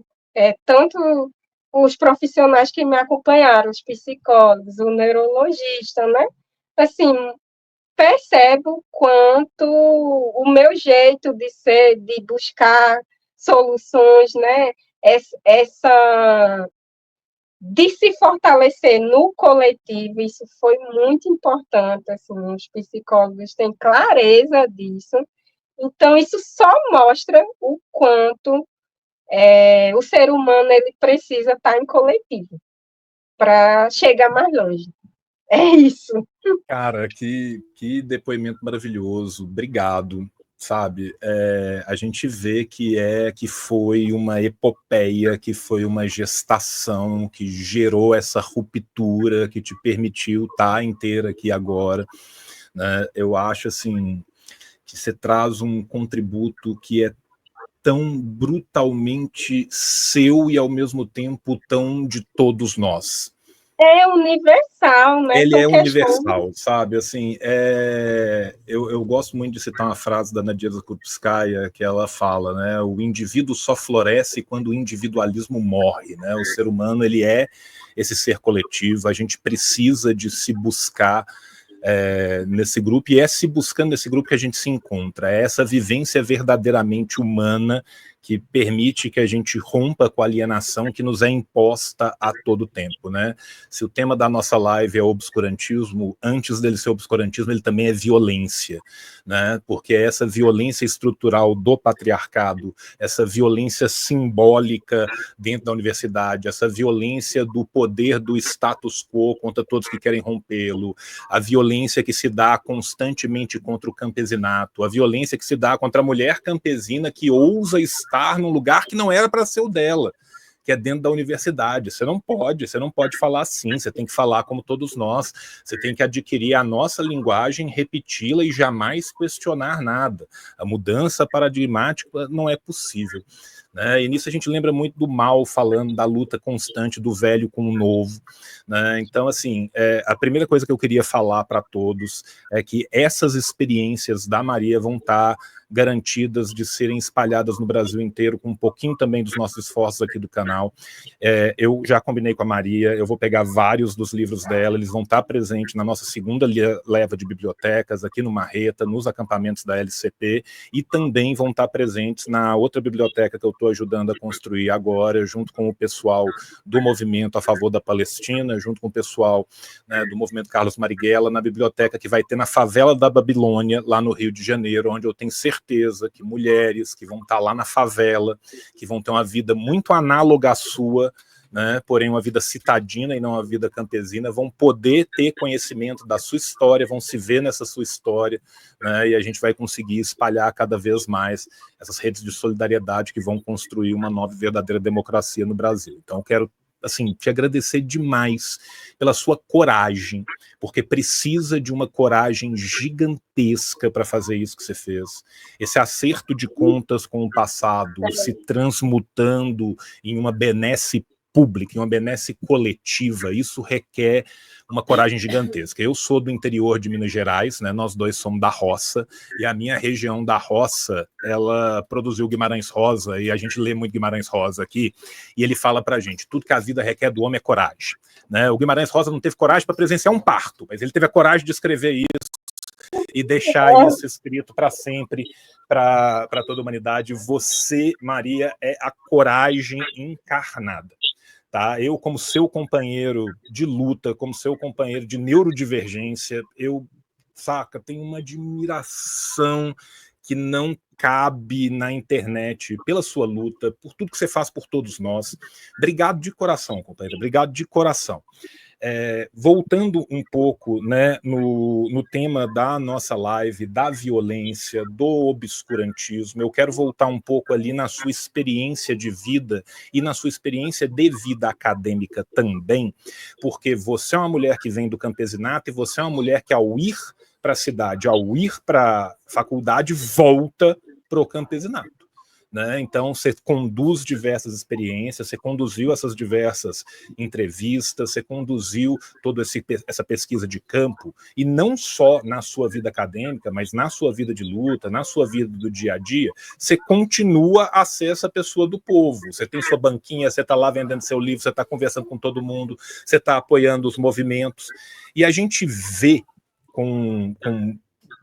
tanto os profissionais que me acompanharam, os psicólogos, o neurologista, né, assim, percebo quanto o meu jeito de ser, de buscar soluções, né? Essa de se fortalecer no coletivo, isso foi muito importante, assim, os psicólogos têm clareza disso. Então, isso só mostra o quanto o ser humano ele precisa estar em coletivo para chegar mais longe. É isso. Cara, que depoimento maravilhoso. Obrigado. Sabe, a gente vê que foi uma epopeia, que foi uma gestação, que gerou essa ruptura, que te permitiu estar inteira aqui agora, né? Eu acho assim que você traz um contributo que é tão brutalmente seu e ao mesmo tempo tão de todos nós. É universal, né? Ele São é questões. universal, sabe? Assim, eu gosto muito de citar uma frase da Nadia Zakutskaya, que ela fala, né? O indivíduo só floresce quando o individualismo morre, né? O ser humano, ele é esse ser coletivo, a gente precisa de se buscar nesse grupo, e é se buscando nesse grupo que a gente se encontra, é essa vivência verdadeiramente humana que permite que a gente rompa com a alienação que nos é imposta a todo tempo, né? Se o tema da nossa live é obscurantismo, antes dele ser obscurantismo, ele também é violência, né? Porque é essa violência estrutural do patriarcado, essa violência simbólica dentro da universidade, essa violência do poder do status quo contra todos que querem rompê-lo, a violência que se dá constantemente contra o campesinato, a violência que se dá contra a mulher campesina que ousa estar num lugar que não era para ser o dela, que é dentro da universidade. Você não pode falar assim, você tem que falar como todos nós, você tem que adquirir a nossa linguagem, repeti-la e jamais questionar nada. A mudança paradigmática não é possível, né? E nisso a gente lembra muito do Mao falando da luta constante do velho com o novo, né? Então, assim, a primeira coisa que eu queria falar para todos é que essas experiências da Maria vão estar garantidas de serem espalhadas no Brasil inteiro, com um pouquinho também dos nossos esforços aqui do canal. Eu já combinei com a Maria, eu vou pegar vários dos livros dela, eles vão estar presentes na nossa segunda leva de bibliotecas, aqui no Marreta, nos acampamentos da LCP, e também vão estar presentes na outra biblioteca que eu estou ajudando a construir agora, junto com o pessoal do movimento a favor da Palestina, junto com o pessoal, né, do movimento Carlos Marighella, na biblioteca que vai ter na favela da Babilônia, lá no Rio de Janeiro, onde eu tenho certeza que mulheres que vão estar lá na favela, que vão ter uma vida muito análoga à sua, né, porém uma vida citadina e não uma vida campesina, vão poder ter conhecimento da sua história, vão se ver nessa sua história, né, e a gente vai conseguir espalhar cada vez mais essas redes de solidariedade que vão construir uma nova e verdadeira democracia no Brasil. Então eu quero, assim, te agradecer demais pela sua coragem, porque precisa de uma coragem gigantesca para fazer isso que você fez. Esse acerto de contas com o passado, se transmutando em uma benesse pública, em uma benesse coletiva, isso requer uma coragem gigantesca. Eu sou do interior de Minas Gerais, né? Nós dois somos da roça, e a minha região da roça, ela produziu Guimarães Rosa, e a gente lê muito Guimarães Rosa aqui, e ele fala pra gente, tudo que a vida requer do homem é coragem, né? O Guimarães Rosa não teve coragem para presenciar um parto, mas ele teve a coragem de escrever isso e deixar isso escrito para sempre, para toda a humanidade. Você, Maria, é a coragem encarnada. Tá? Eu, como seu companheiro de luta, como seu companheiro de neurodivergência, eu, saca, tenho uma admiração que não cabe na internet pela sua luta, por tudo que você faz por todos nós. Obrigado de coração, companheira, obrigado de coração. Voltando um pouco, né, no tema da nossa live, da violência, do obscurantismo, eu quero voltar um pouco ali na sua experiência de vida e na sua experiência de vida acadêmica também, porque você é uma mulher que vem do campesinato e você é uma mulher que, ao ir para a cidade, ao ir para a faculdade, volta para o campesinato. Né? Então, você conduz diversas experiências, você conduziu essas diversas entrevistas, você conduziu toda essa pesquisa de campo, e não só na sua vida acadêmica, mas na sua vida de luta, na sua vida do dia a dia, você continua a ser essa pessoa do povo. Você tem sua banquinha, você está lá vendendo seu livro, você está conversando com todo mundo, você está apoiando os movimentos, e a gente vê com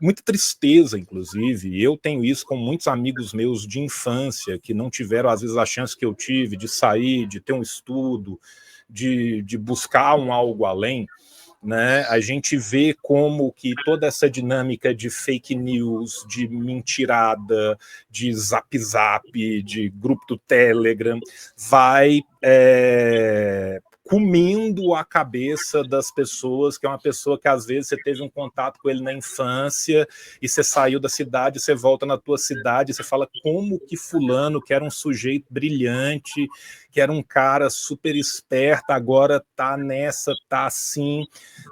muita tristeza, inclusive. Eu tenho isso com muitos amigos meus de infância, que não tiveram, às vezes, a chance que eu tive de sair, de ter um estudo, de buscar um algo além, né? A gente vê como que toda essa dinâmica de fake news, de mentirada, de zap-zap, de grupo do Telegram, vai comendo a cabeça das pessoas, que é uma pessoa que às vezes você teve um contato com ele na infância e você saiu da cidade, você volta na tua cidade, você fala como que fulano, que era um sujeito brilhante, que era um cara super esperto, agora tá nessa, tá assim,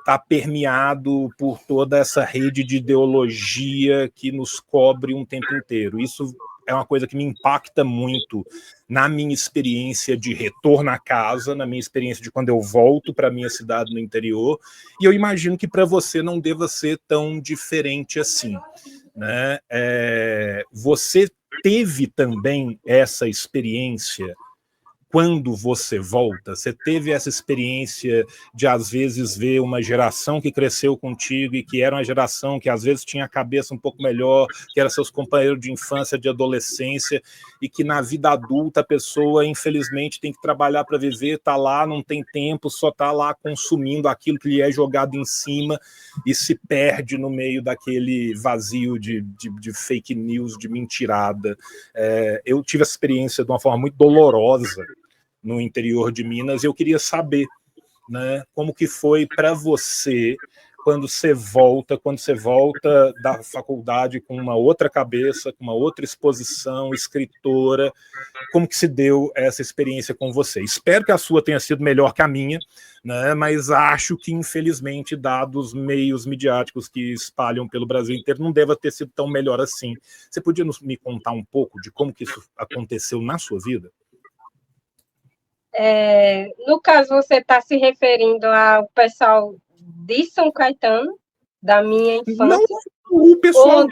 tá permeado por toda essa rede de ideologia que nos cobre um tempo inteiro. Isso é uma coisa que me impacta muito na minha experiência de retorno à casa, na minha experiência de quando eu volto para a minha cidade no interior, e eu imagino que para você não deva ser tão diferente assim, né? Você teve também essa experiência quando você volta? Você teve essa experiência de, às vezes, ver uma geração que cresceu contigo e que era uma geração que, às vezes, tinha a cabeça um pouco melhor, que eram seus companheiros de infância, de adolescência, e que na vida adulta a pessoa, infelizmente, tem que trabalhar para viver, está lá, não tem tempo, só está lá consumindo aquilo que lhe é jogado em cima e se perde no meio daquele vazio de fake news, de mentirada. Eu tive essa experiência de uma forma muito dolorosa no interior de Minas, e eu queria saber, né, como que foi para você quando você volta da faculdade com uma outra cabeça, com uma outra exposição, escritora, como que se deu essa experiência com você? Espero que a sua tenha sido melhor que a minha, né, mas acho que, infelizmente, dados os meios midiáticos que espalham pelo Brasil inteiro, não deva ter sido tão melhor assim. Você podia me contar um pouco de como que isso aconteceu na sua vida? No caso, você está se referindo ao pessoal de São Caetano, da minha Não infância, o pessoal ou,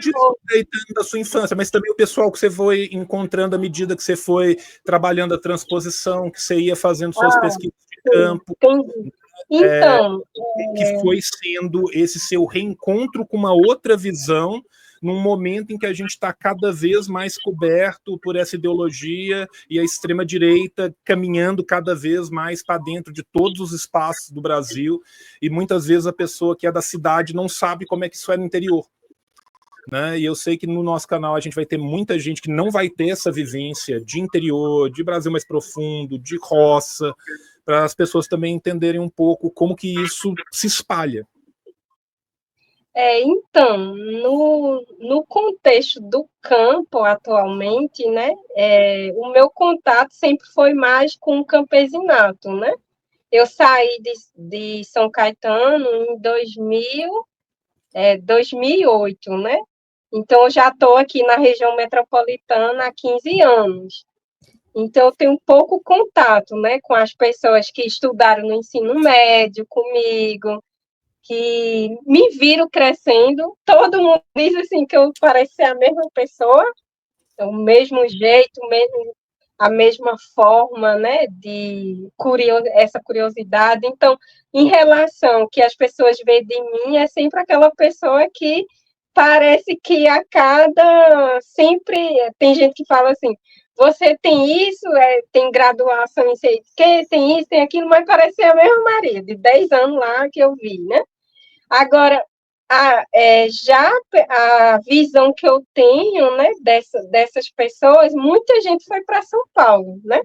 da sua infância, mas também o pessoal que você foi encontrando à medida que você foi trabalhando a transposição, que você ia fazendo suas pesquisas de sim, campo, entendi. Então, que foi sendo esse seu reencontro com uma outra visão num momento em que a gente está cada vez mais coberto por essa ideologia e a extrema-direita caminhando cada vez mais para dentro de todos os espaços do Brasil, e muitas vezes a pessoa que é da cidade não sabe como é que isso é no interior. Né? E eu sei que no nosso canal a gente vai ter muita gente que não vai ter essa vivência de interior, de Brasil mais profundo, de roça, para as pessoas também entenderem um pouco como que isso se espalha. então, no contexto do campo atualmente, né, o meu contato sempre foi mais com o campesinato, né? Eu saí de São Caetano em 2008, né? Então, eu já estou aqui na região metropolitana há 15 anos. Então, eu tenho um pouco contato, né, com as pessoas que estudaram no ensino médio comigo, que me viram crescendo. Todo mundo diz assim que eu pareço ser a mesma pessoa, o mesmo jeito, a mesma forma, né, de essa curiosidade. Então, em relação que as pessoas veem de mim, é sempre aquela pessoa que parece que a cada sempre tem gente que fala assim, você tem isso, tem graduação em sei o quê, tem isso, tem aquilo, mas parece ser a mesma Maria, de 10 anos lá que eu vi, né? Agora, já a visão que eu tenho, né, dessas pessoas, muita gente foi para São Paulo, né?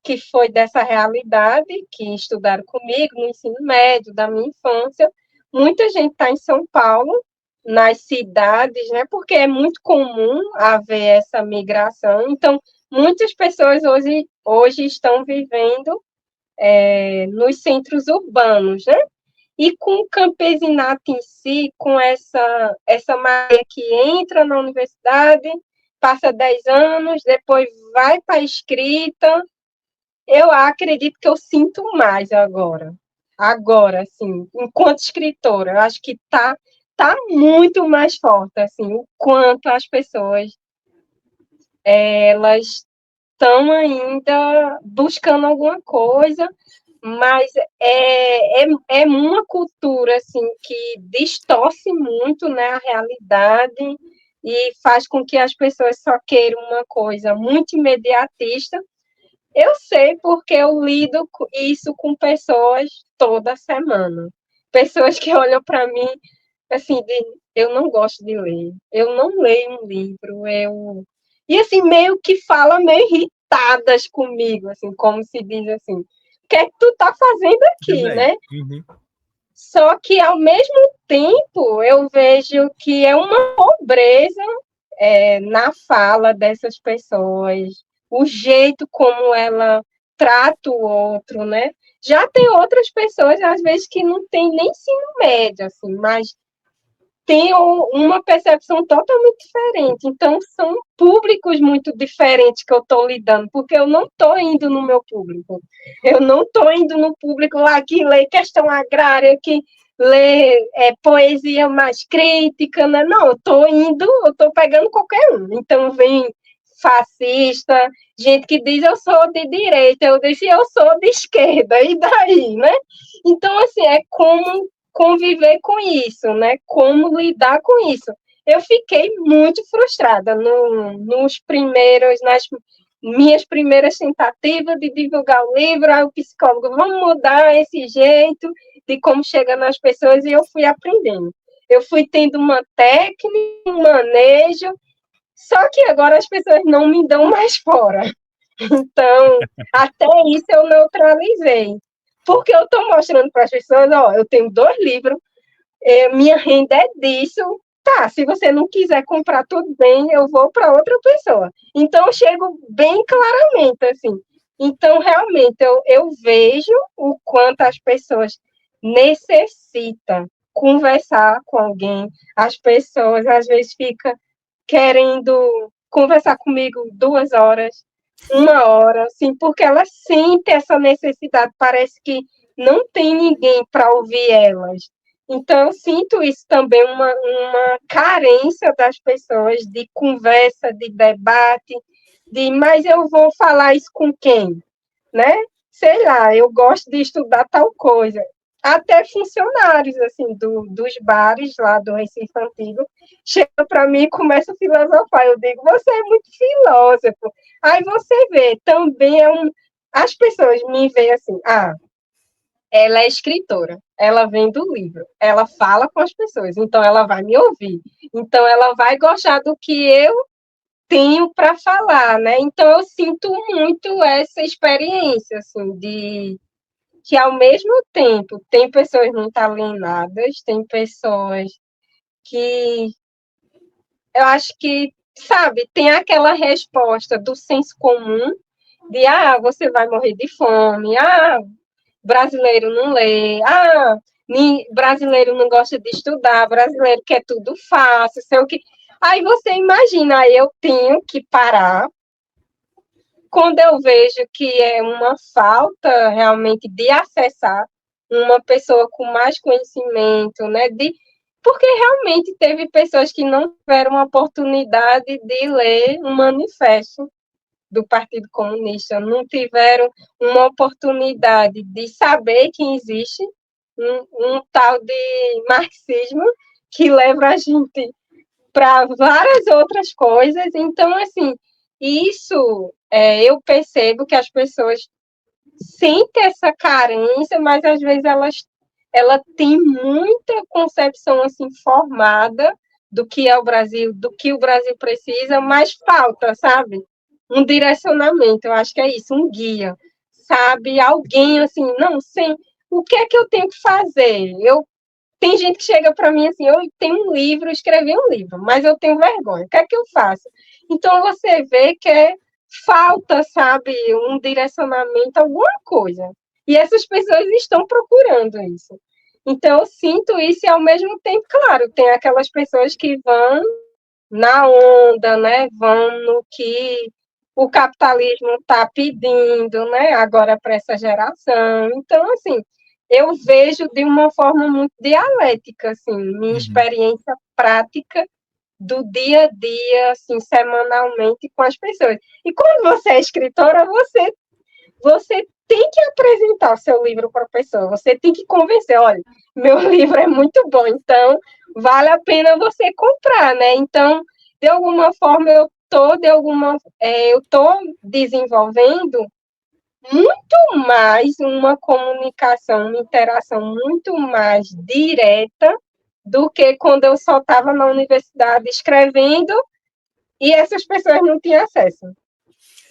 Que foi dessa realidade, que estudaram comigo no ensino médio, da minha infância. Muita gente está em São Paulo, nas cidades, né? Porque é muito comum haver essa migração. Então, muitas pessoas hoje estão vivendo nos centros urbanos, né? E com o campesinato em si, com essa Maria que entra na universidade, passa 10 anos, depois vai para a escrita, eu acredito que eu sinto mais agora. Agora, assim, enquanto escritora, eu acho que tá muito mais forte, assim, o quanto as pessoas elas estão ainda buscando alguma coisa, mas é uma cultura assim que distorce muito, né, a realidade e faz com que as pessoas só queiram uma coisa muito imediatista. Eu sei porque eu lido isso com pessoas toda semana. Pessoas que olham para mim assim, eu não gosto de ler, eu não leio um livro, e assim, meio que fala meio irritadas comigo, assim, como se diz assim, o que é que tu tá fazendo aqui, né? Uhum. Só que, ao mesmo tempo, eu vejo que é uma pobreza na fala dessas pessoas, o jeito como ela trata o outro, né? Já tem outras pessoas, às vezes, que não tem nem ensino médio, assim, mas tem uma percepção totalmente diferente. Então, são públicos muito diferentes que eu estou lidando, porque eu não estou indo no meu público. Eu não estou indo no público lá que lê questão agrária, que lê poesia mais crítica, né? Não, eu estou pegando qualquer um. Então, vem fascista, gente que diz eu sou de direita, eu disse eu sou de esquerda, e daí, né? Então, assim, é como conviver com isso, né? Como lidar com isso. Eu fiquei muito frustrada nas minhas primeiras tentativas de divulgar o livro, aí o psicólogo, vamos mudar esse jeito de como chega nas pessoas, e eu fui aprendendo. Eu fui tendo uma técnica, um manejo, só que agora as pessoas não me dão mais fora. Então, até isso eu neutralizei. Porque eu estou mostrando para as pessoas, ó, eu tenho 2 livros, minha renda é disso. Tá, se você não quiser comprar, tudo bem, eu vou para outra pessoa. Então, eu chego bem claramente, assim. Então, realmente, eu vejo o quanto as pessoas necessitam conversar com alguém. As pessoas, às vezes, ficam querendo conversar comigo 2 horas, 1 hora, assim, porque elas sentem essa necessidade. Parece que não tem ninguém para ouvir elas. Então, eu sinto isso também, uma carência das pessoas de conversa, de debate, mas eu vou falar isso com quem? Né? Sei lá, eu gosto de estudar tal coisa. Até funcionários assim dos bares lá do Recife Antigo chegam para mim e começam a filosofar. Eu digo, você é muito filósofo. Aí você vê, também as pessoas me veem assim, ela é escritora, ela vem do livro, ela fala com as pessoas, então ela vai me ouvir, então ela vai gostar do que eu tenho para falar, né? Então eu sinto muito essa experiência, assim, de que ao mesmo tempo tem pessoas muito alienadas, tem pessoas que eu acho que, sabe, tem aquela resposta do senso comum de você vai morrer de fome, brasileiro não lê, brasileiro não gosta de estudar, brasileiro quer tudo fácil, sei o que. Aí você imagina, aí eu tenho que parar quando eu vejo que é uma falta realmente de acessar uma pessoa com mais conhecimento, né? Porque realmente teve pessoas que não tiveram a oportunidade de ler um manifesto do Partido Comunista, não tiveram uma oportunidade de saber que existe um tal de marxismo que leva a gente para várias outras coisas. Então, assim, isso eu percebo que as pessoas sentem essa carência, mas às vezes ela tem muita concepção assim formada do que é o Brasil, do que o Brasil precisa, mas falta, sabe? Um direcionamento, eu acho que é isso, um guia, sabe? Alguém assim, não sei, o que é que eu tenho que fazer? Tem gente que chega para mim assim, eu tenho um livro, escrevi um livro, mas eu tenho vergonha, o que é que eu faço? Então você vê que falta, sabe, um direcionamento, alguma coisa. E essas pessoas estão procurando isso. Então eu sinto isso e ao mesmo tempo, claro, tem aquelas pessoas que vão na onda, né? Vão no que o capitalismo está pedindo, né? Agora para essa geração. Então, assim, eu vejo de uma forma muito dialética, assim, minha experiência prática do dia a dia, assim, semanalmente com as pessoas. E quando você é escritora, você tem que apresentar o seu livro para a pessoa, você tem que convencer, olha, meu livro é muito bom, então vale a pena você comprar, né? Então, de alguma forma, eu tô desenvolvendo muito mais uma comunicação, uma interação muito mais direta do que quando eu só estava na universidade escrevendo e essas pessoas não tinham acesso.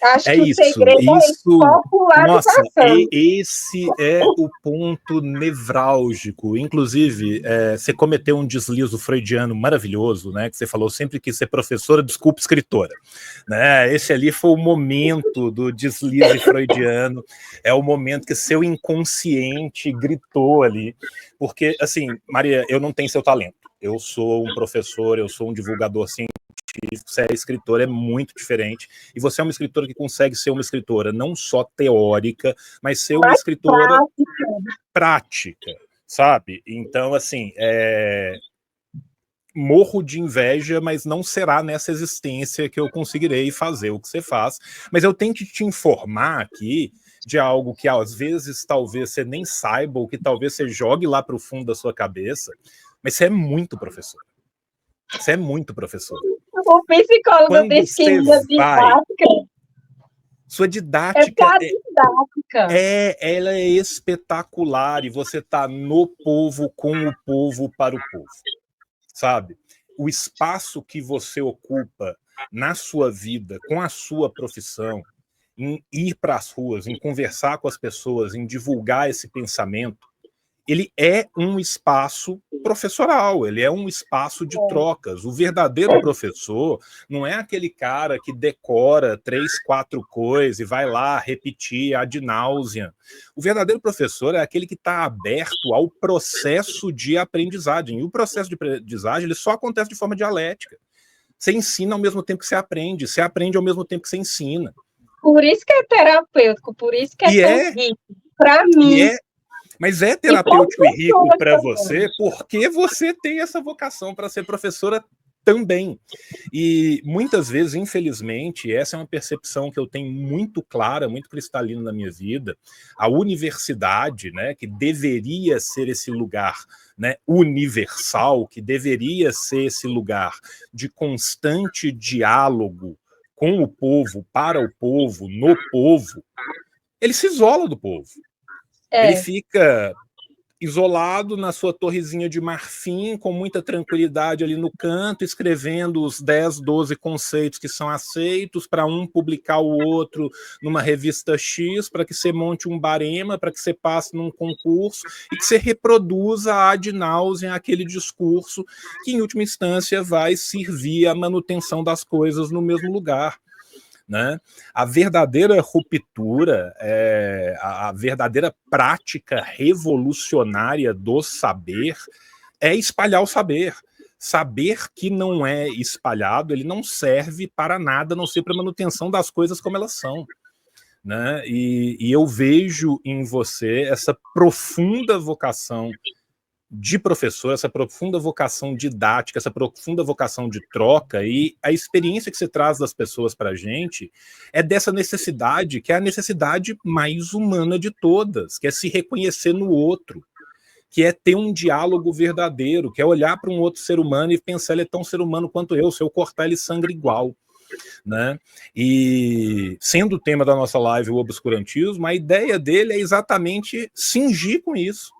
Acho É que o isso, segredo é isso. Nossa, popularização. esse é o ponto nevrálgico. Inclusive, você cometeu um deslize freudiano maravilhoso, né? Que você falou sempre que ser professora, desculpa, escritora. Né? Esse ali foi o momento do deslize freudiano. É o momento que seu inconsciente gritou ali. Porque, assim, Maria, eu não tenho seu talento. Eu sou um professor, eu sou um divulgador científico. Você é escritora, é muito diferente. E você é uma escritora que consegue ser uma escritora não só teórica, mas ser uma escritora prática, sabe? Então, assim, morro de inveja, mas não será nessa existência que eu conseguirei fazer o que você faz. Mas eu tenho que te informar aqui de algo que às vezes talvez você nem saiba, ou que talvez você jogue lá para o fundo da sua cabeça, mas você é muito professor. Você é muito professor. O psicólogo Quando disse que você minha vai, didática sua é didática para didática. ela é espetacular e você está no povo, com o povo, para o povo, sabe? O espaço que você ocupa na sua vida, com a sua profissão, em ir para as ruas, em conversar com as pessoas, em divulgar esse pensamento, ele é um espaço professoral, ele é um espaço de trocas. O verdadeiro professor não é aquele cara que decora 3, 4 coisas e vai lá repetir ad nauseam. O verdadeiro professor é aquele que está aberto ao processo de aprendizagem. E o processo de aprendizagem ele só acontece de forma dialética. Você ensina ao mesmo tempo que você aprende ao mesmo tempo que você ensina. Por isso que é terapêutico, por isso que é tão rico. Para mim, mas é terapêutico e rico para você porque você tem essa vocação para ser professora também. E muitas vezes, infelizmente, essa é uma percepção que eu tenho muito clara, muito cristalina na minha vida. A universidade, né, que deveria ser esse lugar, né, universal, que deveria ser esse lugar de constante diálogo com o povo, para o povo, no povo, ele se isola do povo. Ele fica isolado na sua torrezinha de marfim, com muita tranquilidade ali no canto, escrevendo os 10, 12 conceitos que são aceitos, para um publicar o outro numa revista X, para que você monte um barema, para que você passe num concurso e que você reproduza ad nauseam aquele discurso que, em última instância, vai servir à manutenção das coisas no mesmo lugar. Né? A verdadeira ruptura, a verdadeira prática revolucionária do saber é espalhar o saber. Saber que não é espalhado, ele não serve para nada, a não ser para manutenção das coisas como elas são. Né? E eu vejo em você essa profunda vocação de professor, essa profunda vocação didática, essa profunda vocação de troca, e a experiência que você traz das pessoas para a gente é dessa necessidade, que é a necessidade mais humana de todas, que é se reconhecer no outro, que é ter um diálogo verdadeiro, que é olhar para um outro ser humano e pensar, ele é tão ser humano quanto eu, se eu cortar ele sangra igual. Né? E sendo o tema da nossa live o obscurantismo, a ideia dele é exatamente cingir com isso.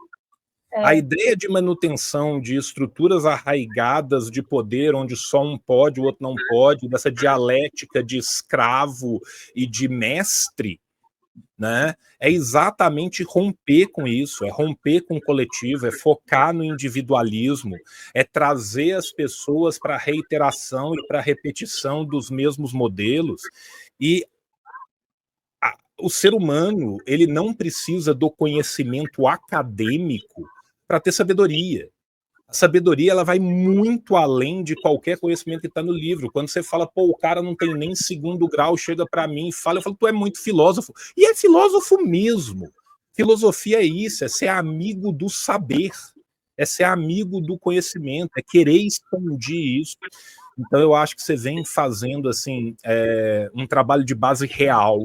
A ideia de manutenção de estruturas arraigadas de poder, onde só um pode, o outro não pode, dessa dialética de escravo e de mestre, né, é exatamente romper com isso, é romper com o coletivo, é focar no individualismo, é trazer as pessoas para a reiteração e para a repetição dos mesmos modelos. E o ser humano, ele não precisa do conhecimento acadêmico para ter sabedoria. A sabedoria, ela vai muito além de qualquer conhecimento que está no livro. Quando você fala, pô, o cara não tem nem 2º grau, chega para mim e fala, eu falo, tu é muito filósofo. E é filósofo mesmo. Filosofia é isso, é ser amigo do saber, é ser amigo do conhecimento, é querer expandir isso. Então eu acho que você vem fazendo assim um trabalho de base real,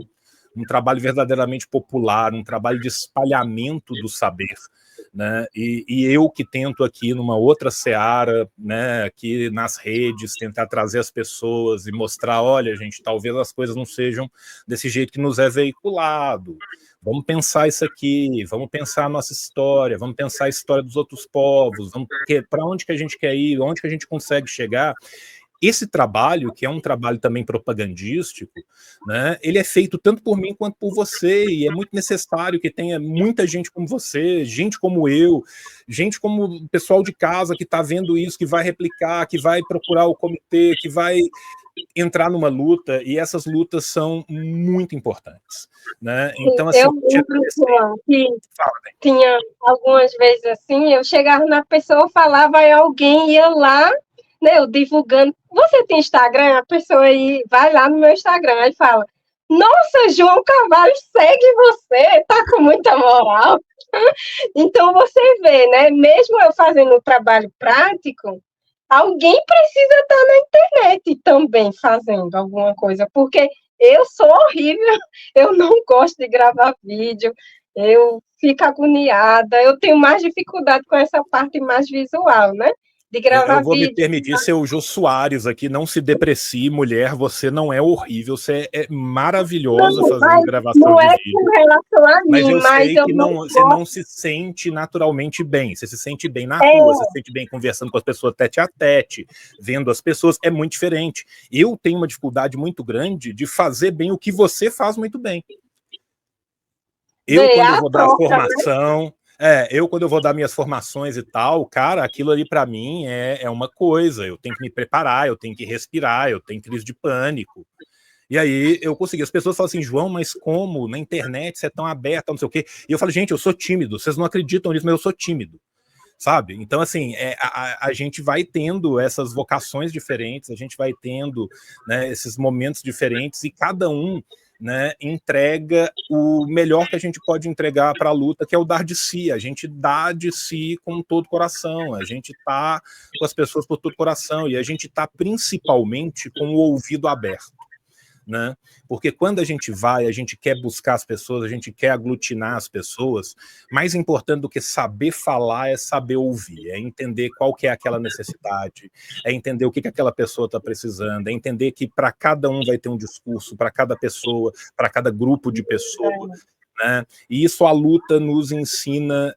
um trabalho verdadeiramente popular, um trabalho de espalhamento do saber, né? E eu que tento aqui numa outra seara, né, aqui nas redes, tentar trazer as pessoas e mostrar, olha, gente, talvez as coisas não sejam desse jeito que nos é veiculado. Vamos pensar isso aqui, vamos pensar a nossa história, vamos pensar a história dos outros povos, para onde que a gente quer ir, onde que a gente consegue chegar. Esse trabalho, que é um trabalho também propagandístico, né, ele é feito tanto por mim quanto por você, e é muito necessário que tenha muita gente como você, gente como eu, gente como o pessoal de casa que está vendo isso, que vai replicar, que vai procurar o comitê, que vai entrar numa luta, e essas lutas são muito importantes, né? Então, assim, Eu lembro, João, que fala, né? tinha algumas vezes assim, eu chegava na pessoa, falava, aí alguém ia lá, né, eu divulgando, você tem Instagram? A pessoa aí vai lá no meu Instagram, aí fala, nossa, João Carvalho segue você, tá com muita moral. Então, você vê, né, mesmo eu fazendo um trabalho prático, alguém precisa estar na internet também fazendo alguma coisa, porque eu sou horrível, eu não gosto de gravar vídeo, eu fico agoniada, eu tenho mais dificuldade com essa parte mais visual, né? De Eu gravar vou me vídeo. permitir ser o Jô Soares aqui, não se deprecie, mulher, você não é horrível, você é maravilhosa Não, fazendo mas gravação não de é vídeo, com relação a mas mim, eu mas sei eu que não você gosto. não se sente naturalmente bem, você se sente bem na É, rua, você se sente bem conversando com as pessoas tete a tete, vendo as pessoas, é muito diferente. Eu tenho uma dificuldade muito grande de fazer bem o que você faz muito bem. Eu, ver quando eu a vou dar troca, né? formação, eu, quando eu vou dar minhas formações e tal, cara, aquilo ali para mim é uma coisa. Eu tenho que me preparar, eu tenho que respirar, eu tenho crise de pânico. E aí eu consegui. As pessoas falam assim, João, mas como? Na internet você é tão aberta, não sei o quê. E eu falo, gente, eu sou tímido. Vocês não acreditam nisso, mas eu sou tímido. Sabe? Então, assim, a gente vai tendo essas vocações diferentes, a gente vai tendo, né, esses momentos diferentes, e cada um, né, entrega o melhor que a gente pode entregar para a luta, que é o dar de si. A gente dá de si com todo o coração, a gente tá com as pessoas por todo o coração, e a gente tá principalmente com o ouvido aberto. Né? Porque quando a gente vai, a gente quer buscar as pessoas, a gente quer aglutinar as pessoas, mais importante do que saber falar é saber ouvir, é entender qual que é aquela necessidade, é entender o que aquela pessoa está precisando, é entender que para cada um vai ter um discurso, para cada pessoa, para cada grupo de pessoas, né? E isso a luta nos ensina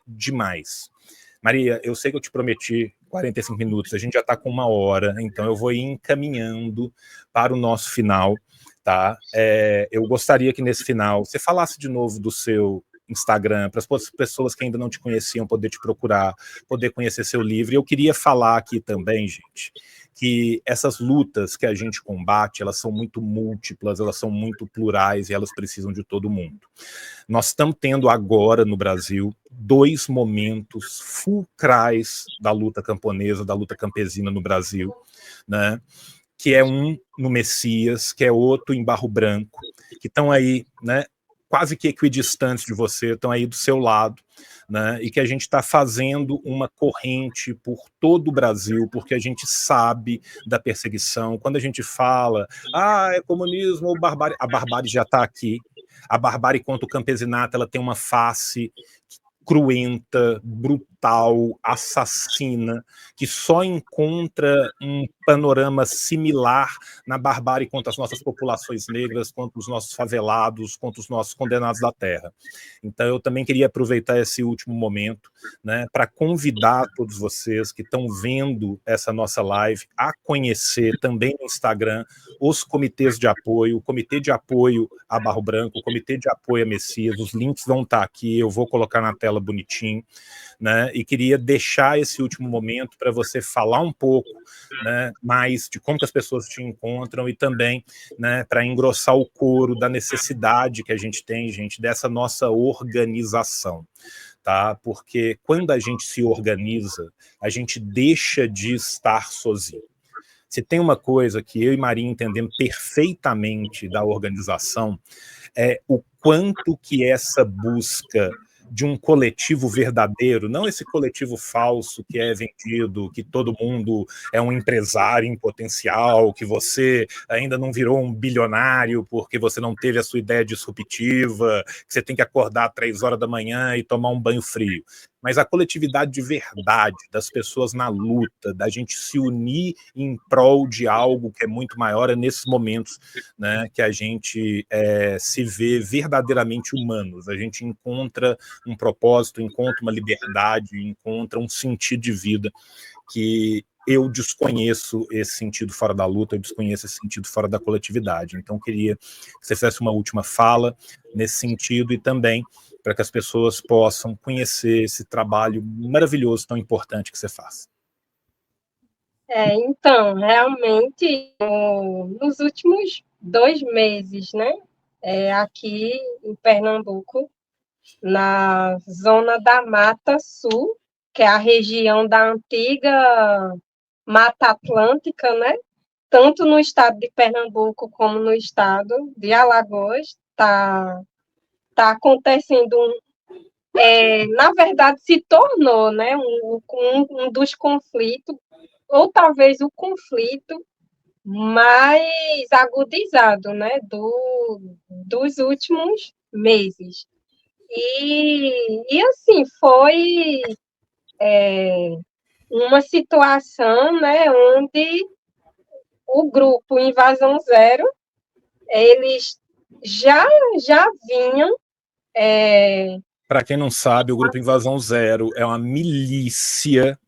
demais. Maria, eu sei que eu te prometi 45 minutos, a gente já está com 1 hora, então eu vou ir encaminhando para o nosso final, tá? Eu gostaria que nesse final você falasse de novo do seu Instagram, para as pessoas que ainda não te conheciam poder te procurar, poder conhecer seu livro. E eu queria falar aqui também, gente, que essas lutas que a gente combate, elas são muito múltiplas, elas são muito plurais e elas precisam de todo mundo. Nós estamos tendo agora no Brasil 2 momentos fulcrais da luta camponesa, da luta campesina no Brasil, né? Que é um no Messias, que é outro em Barro Branco, que estão aí, né, quase que equidistantes de você, estão aí do seu lado, né, e que a gente está fazendo uma corrente por todo o Brasil, porque a gente sabe da perseguição. Quando a gente fala, é comunismo ou barbárie, a barbárie já está aqui. A barbárie contra o campesinato, ela tem uma face cruenta, brutal, assassina, que só encontra um panorama similar na barbárie contra as nossas populações negras, contra os nossos favelados, contra os nossos condenados da terra. Então eu também queria aproveitar esse último momento, né, para convidar todos vocês que estão vendo essa nossa live a conhecer também no Instagram os comitês de apoio, o comitê de apoio a Barro Branco, o comitê de apoio a Messias, os links vão estar aqui, eu vou colocar na tela bonitinho, né? E queria deixar esse último momento para você falar um pouco, né, mais de como que as pessoas te encontram e também, né, para engrossar o coro da necessidade que a gente tem, gente, dessa nossa organização. Tá? Porque quando a gente se organiza, a gente deixa de estar sozinho. Se tem uma coisa que eu e Maria entendemos perfeitamente da organização, é o quanto que essa busca de um coletivo verdadeiro, não esse coletivo falso que é vendido, que todo mundo é um empresário em potencial, que você ainda não virou um bilionário porque você não teve a sua ideia disruptiva, que você tem que acordar às 3 horas da manhã e tomar um banho frio. Mas a coletividade de verdade, das pessoas na luta, da gente se unir em prol de algo que é muito maior, é nesses momentos, né, que a gente se vê verdadeiramente humanos, a gente encontra um propósito, encontra uma liberdade, encontra um sentido de vida que eu desconheço esse sentido fora da luta, eu desconheço esse sentido fora da coletividade. Então, queria que você fizesse uma última fala nesse sentido e também para que as pessoas possam conhecer esse trabalho maravilhoso, tão importante que você faz. Então, realmente, nos últimos 2 meses, né, aqui em Pernambuco, na zona da Mata Sul, que é a região da antiga Mata Atlântica, né, tanto no estado de Pernambuco como no estado de Alagoas, tá acontecendo na verdade, se tornou, né, um dos conflitos, ou talvez o conflito mais agudizado, né, dos últimos meses. E assim, foi uma situação, né, onde o grupo Invasão Zero, eles já, já vinham Para quem não sabe, o Grupo Invasão Zero é uma milícia,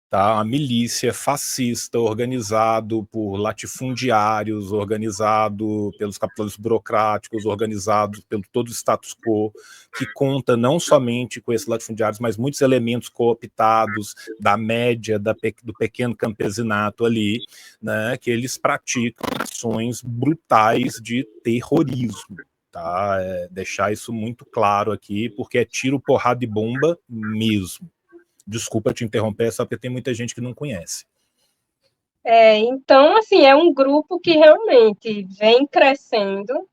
tá? Uma milícia fascista organizado por latifundiários, organizado pelos capitalistas burocráticos, organizado pelo todo o status quo, que conta não somente com esses latifundiários, mas muitos elementos cooptados da média do pequeno campesinato ali, né? Que eles praticam ações brutais de terrorismo. Tá? Deixar isso muito claro aqui, porque é tiro, porrada e bomba mesmo. Desculpa te interromper, só porque tem muita gente que não conhece. Então, assim, é um grupo que realmente vem crescendo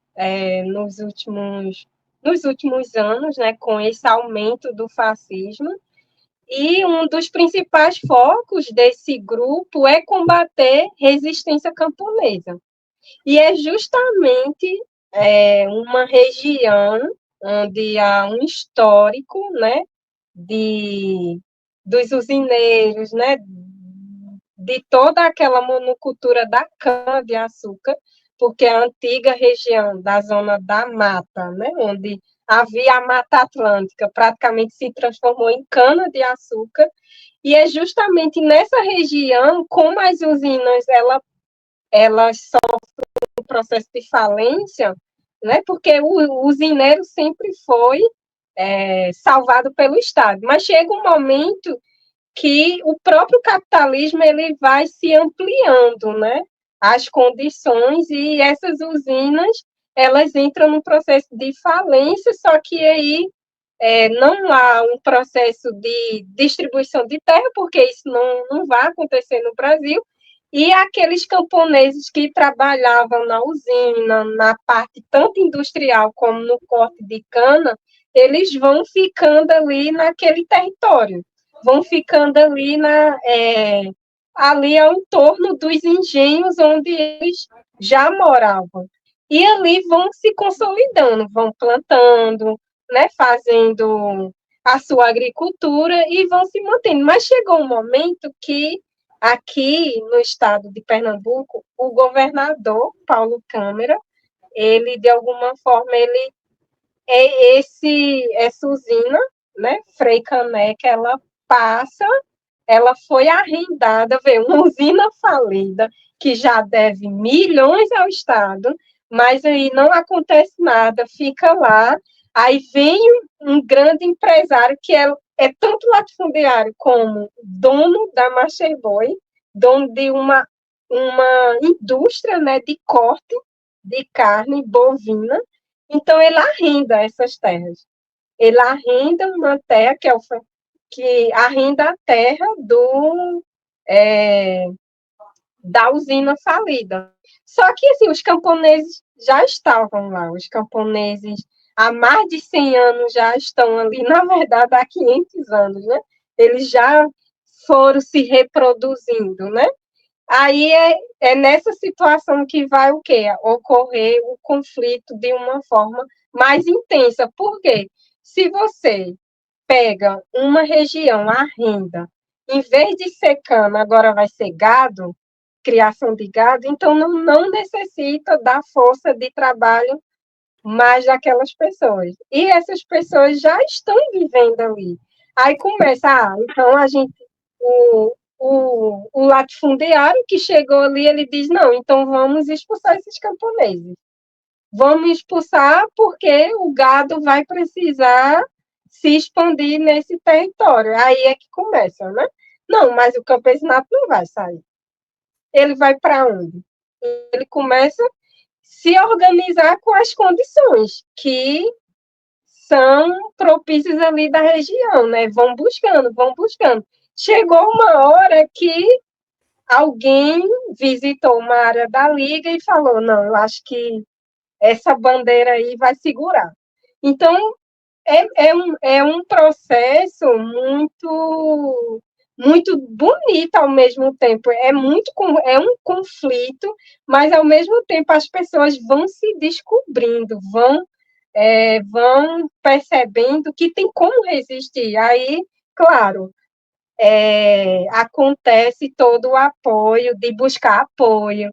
nos últimos anos, né, com esse aumento do fascismo. E um dos principais focos desse grupo é combater resistência camponesa. E é justamente uma região onde há um histórico, né, dos usineiros, né, de toda aquela monocultura da cana-de-açúcar, porque a antiga região da zona da mata, né, onde havia a Mata Atlântica, praticamente se transformou em cana-de-açúcar, e é justamente nessa região, como as usinas elas sofrem um processo de falência, né, porque o usineiro sempre foi salvado pelo Estado, mas chega um momento que o próprio capitalismo ele vai se ampliando, né? As condições e essas usinas elas entram num processo de falência, só que aí não há um processo de distribuição de terra, porque isso não vai acontecer no Brasil, e aqueles camponeses que trabalhavam na usina, na parte tanto industrial como no corte de cana, eles vão ficando ali naquele território, vão ficando ali ao entorno dos engenhos onde eles já moravam. E ali vão se consolidando, vão plantando, né, fazendo a sua agricultura e vão se mantendo. Mas chegou um momento que aqui no estado de Pernambuco, o governador Paulo Câmara, ele de alguma forma essa usina, né, Frei Caneca, ela foi arrendada, uma usina falida, que já deve milhões ao Estado, mas aí não acontece nada, fica lá, aí vem um grande empresário que é tanto latifundiário como dono da Masterboy, dono de uma indústria, né, de corte de carne bovina, então ele arrenda essas terras. Ele arrenda uma terra que arrenda a terra da usina falida. Só que assim, os camponeses já estavam lá, os camponeses há mais de 100 anos já estão ali, na verdade, há 500 anos, né? Eles já foram se reproduzindo, né? Aí é nessa situação que vai o quê? Ocorrer o conflito de uma forma mais intensa. Por quê? Se você pega uma região, a renda, em vez de ser cana, agora vai ser gado, criação de gado, então não necessita da força de trabalho mais daquelas pessoas. E essas pessoas já estão vivendo ali. Aí começa, então a gente, o latifundiário que chegou ali, ele diz, não, então vamos expulsar esses camponeses. Vamos expulsar porque o gado vai precisar se expandir nesse território. Aí é que começa, né? Não, mas o campesinato não vai sair. Ele vai para onde? Ele começa a se organizar com as condições que são propícias ali da região, né? Vão buscando, vão buscando. Chegou uma hora que alguém visitou uma área da liga e falou, não, eu acho que essa bandeira aí vai segurar. Então, é um processo muito bonito ao mesmo tempo. É um conflito, mas ao mesmo tempo as pessoas vão se descobrindo, vão percebendo que tem como resistir. Aí, claro, acontece todo o apoio, de buscar apoio.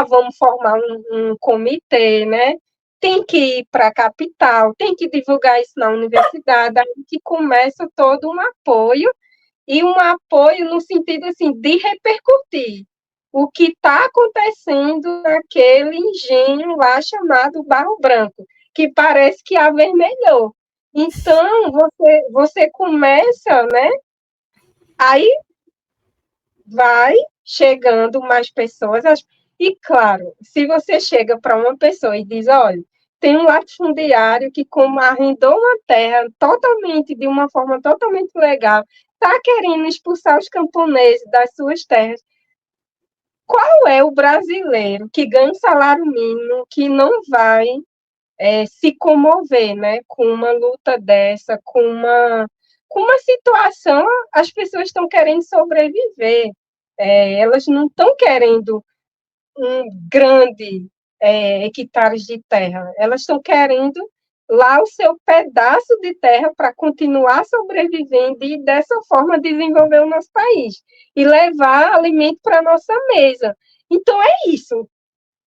Vamos formar um comitê, né? Tem que ir para a capital, tem que divulgar isso na universidade, aí que começa todo um apoio, e um apoio no sentido assim, de repercutir o que está acontecendo naquele engenho lá chamado Barro Branco, que parece que avermelhou. Então, você começa, né? Aí vai chegando mais pessoas. E, claro, se você chega para uma pessoa e diz, olha, tem um latifundiário que, como arrendou uma terra totalmente, de uma forma totalmente legal, está querendo expulsar os camponeses das suas terras. Qual é o brasileiro que ganha um salário mínimo que não vai se comover, né, com uma luta dessa, com uma situação, as pessoas estão querendo sobreviver, elas não estão querendo um grande hectares de terra, elas estão querendo lá o seu pedaço de terra para continuar sobrevivendo e dessa forma desenvolver o nosso país e levar alimento para a nossa mesa. Então é isso.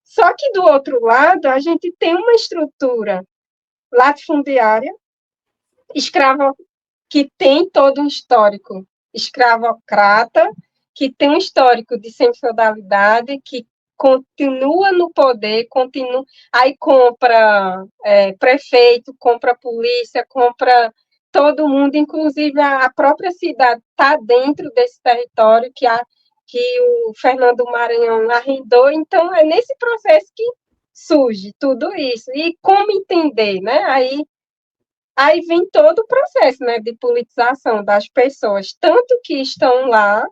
Só que do outro lado, a gente tem uma estrutura latifundiária, escravo, que tem todo um histórico escravocrata, que tem um histórico de sem-feudalidade, que continua no poder, continua, aí compra prefeito, compra polícia, compra todo mundo, inclusive a própria cidade está dentro desse território que o Fernando Maranhão arrendou, então é nesse processo que surge tudo isso. E como entender, né? Aí vem todo o processo, né, de politização das pessoas, tanto que estão lá,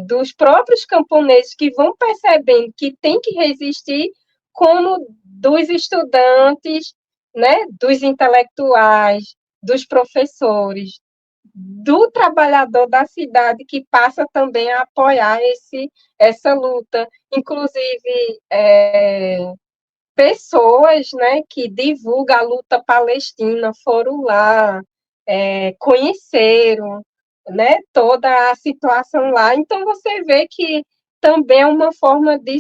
dos próprios camponeses que vão percebendo que tem que resistir, como dos estudantes, né, dos intelectuais, dos professores, do trabalhador da cidade que passa também a apoiar essa luta. Inclusive, pessoas, né, que divulgam a luta palestina foram lá, conheceram, né, toda a situação lá. Então, você vê que também é uma forma de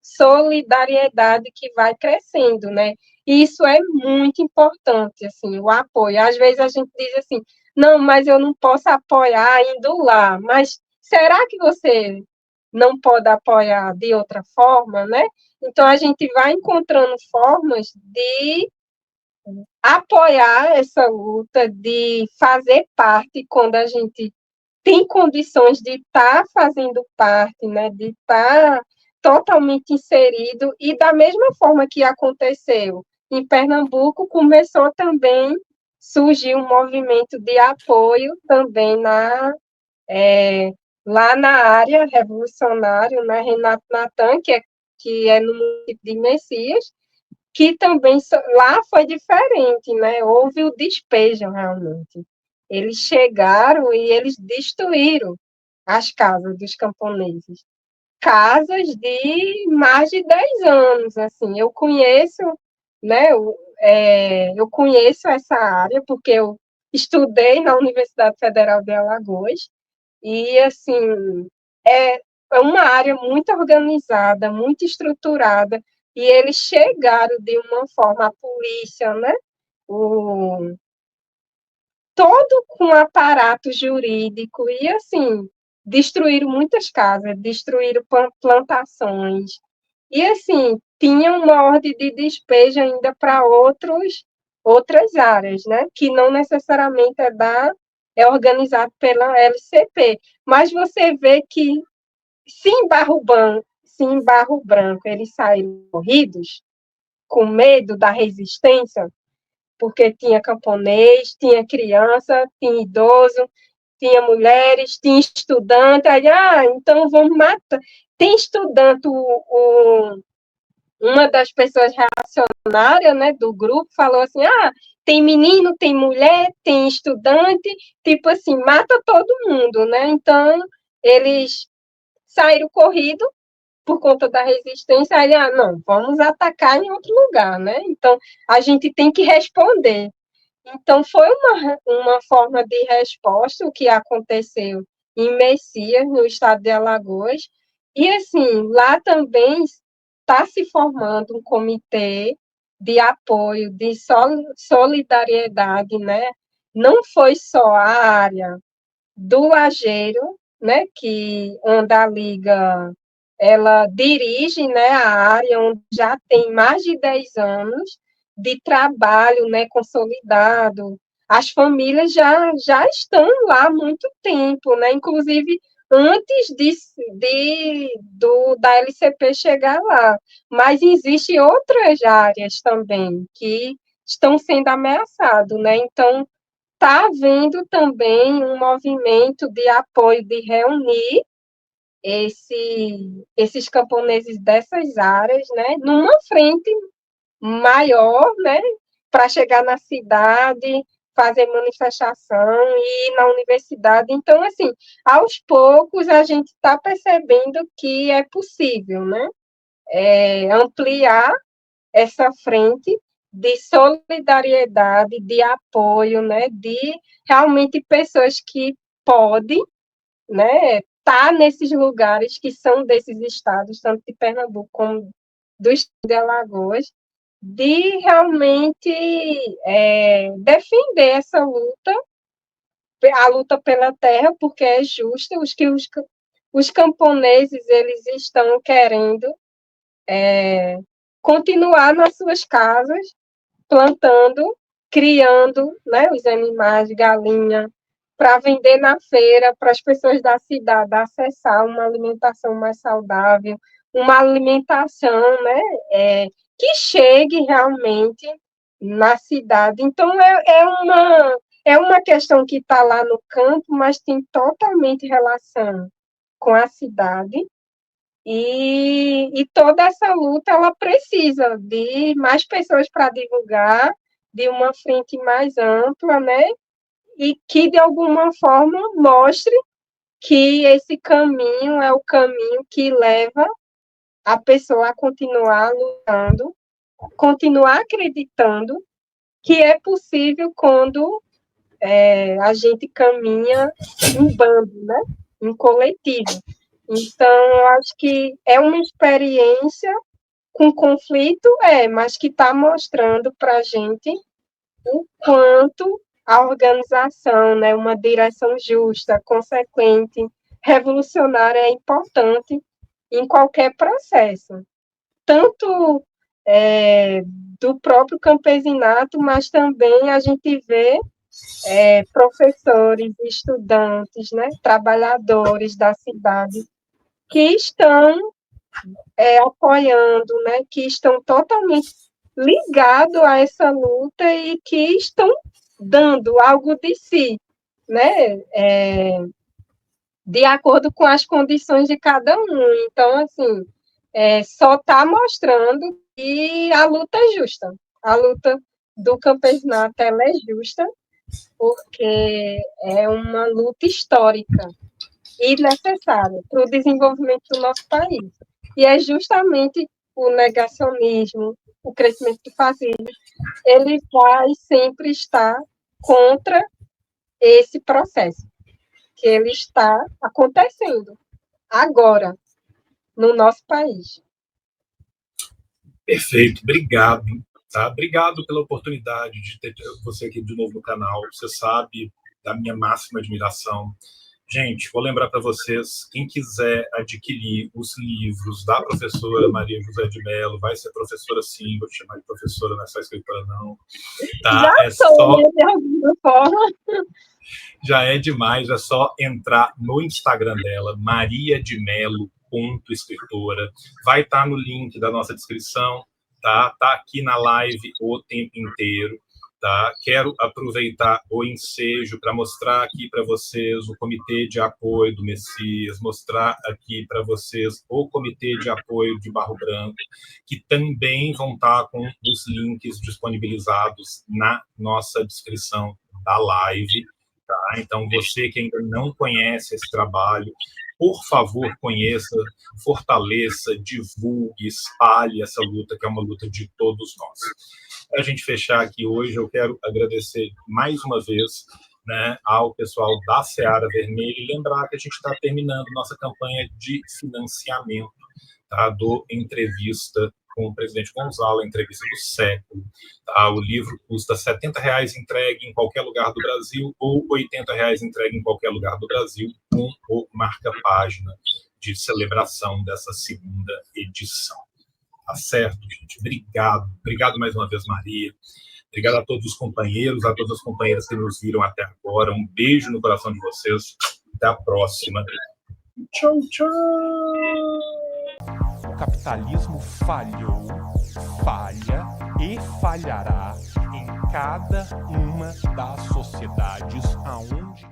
solidariedade que vai crescendo, né? E isso é muito importante, assim, o apoio. Às vezes a gente diz assim, não, mas eu não posso apoiar indo lá. Mas será que você não pode apoiar de outra forma, né? Então, a gente vai encontrando formas de apoiar essa luta, de fazer parte quando a gente tem condições de estar fazendo parte, né, de estar totalmente inserido, e da mesma forma que aconteceu em Pernambuco, começou também surgir um movimento de apoio também lá na área revolucionária, né, Renato Natan, que é no município de Messias, que também lá foi diferente, né? Houve o despejo realmente. Eles chegaram e eles destruíram as casas dos camponeses. Casas de mais de 10 anos, assim. Eu conheço, né? Eu conheço essa área porque eu estudei na Universidade Federal de Alagoas e, assim, é uma área muito organizada, muito estruturada, e eles chegaram de uma forma, a polícia, né? O, todo com aparato jurídico, e assim, destruíram muitas casas, destruíram plantações, e assim, tinha uma ordem de despejo ainda para outras áreas, né? Que não necessariamente é organizado pela LCP. Mas você vê que se em Barro Branco eles saíram corridos, com medo da resistência, porque tinha camponês, tinha criança, tinha idoso, tinha mulheres, tinha estudante, aí, então vamos matar. Tem estudante, uma das pessoas reacionárias, né, do grupo, falou assim, tem menino, tem mulher, tem estudante, tipo assim, mata todo mundo, né? Então, eles saíram corrido por conta da resistência, aí, não, vamos atacar em outro lugar, né? Então, a gente tem que responder. Então, foi uma forma de resposta o que aconteceu em Messias, no estado de Alagoas. E, assim, lá também está se formando um comitê de apoio, de solidariedade, né? Não foi só a área do Lajeiro, né, que onde a Liga ela dirige, né, a área onde já tem mais de 10 anos de trabalho, né, consolidado. As famílias já estão lá há muito tempo, né, inclusive antes da LCP chegar lá. Mas existem outras áreas também que estão sendo ameaçadas, né? Então, está havendo também um movimento de apoio, de reunir esses camponeses dessas áreas, né, numa frente maior, né, para chegar na cidade, fazer manifestação e ir na universidade. Então, assim, aos poucos a gente está percebendo que é possível, né, ampliar essa frente de solidariedade, de apoio, né, de realmente pessoas que podem, né, estar nesses lugares que são desses estados, tanto de Pernambuco como do estado de Alagoas, de realmente defender essa luta, a luta pela terra, porque é justa, os camponeses eles estão querendo continuar nas suas casas, plantando, criando, né, os animais, galinha, para vender na feira, para as pessoas da cidade acessar uma alimentação mais saudável, uma alimentação, né, que chegue realmente na cidade. Então, é uma questão que está lá no campo, mas tem totalmente relação com a cidade, e toda essa luta ela precisa de mais pessoas para divulgar, de uma frente mais ampla, né? E que de alguma forma mostre que esse caminho é o caminho que leva a pessoa a continuar lutando, continuar acreditando que é possível quando a gente caminha em bando, né? Em coletivo. Então, eu acho que é uma experiência com conflito, mas que está mostrando para a gente o quanto a organização, né, uma direção justa, consequente, revolucionária é importante em qualquer processo, tanto do próprio campesinato, mas também a gente vê professores, estudantes, né, trabalhadores da cidade que estão apoiando, né, que estão totalmente ligados a essa luta e que estão dando algo de si, né, de acordo com as condições de cada um. Então, assim, só está mostrando E a luta é justa. A luta do campesinato ela é justa, porque é uma luta histórica e necessária para o desenvolvimento do nosso país. E é justamente o negacionismo, o crescimento do fascismo, ele vai sempre estar contra esse processo, que ele está acontecendo agora no nosso país. Perfeito, obrigado. Tá? Obrigado pela oportunidade de ter você aqui de novo no canal. Você sabe da minha máxima admiração. Gente, vou lembrar para vocês, quem quiser adquirir os livros da professora Maria José de Mello, vai ser professora sim, vou te chamar de professora, não é só escritora não. Tá? Já sou, de alguma forma. Já é demais, é só entrar no Instagram dela, mariademelo.escritora. Vai estar no link da nossa descrição, tá? Tá aqui na live o tempo inteiro. Tá? Quero aproveitar o ensejo para mostrar aqui para vocês o Comitê de Apoio do Messias, mostrar aqui para vocês o Comitê de Apoio de Barro Branco, que também vão estar com os links disponibilizados na nossa descrição da live. Tá? Então, você que ainda não conhece esse trabalho, por favor, conheça, fortaleça, divulgue, espalhe essa luta, que é uma luta de todos nós. Para a gente fechar aqui hoje, eu quero agradecer mais uma vez, né, ao pessoal da Seara Vermelha e lembrar que a gente está terminando nossa campanha de financiamento, tá, do Entrevista com o Presidente Gonzalo, a entrevista do século. Tá? O livro custa R$ 70,00 entregue em qualquer lugar do Brasil ou R$ 80,00 entregue em qualquer lugar do Brasil, com o marca-página de celebração dessa segunda edição. Tá certo, gente? Obrigado. Obrigado mais uma vez, Maria. Obrigado a todos os companheiros, a todas as companheiras que nos viram até agora. Um beijo no coração de vocês. Até a próxima. Tchau, tchau. O capitalismo falhou, falha e falhará em cada uma das sociedades aonde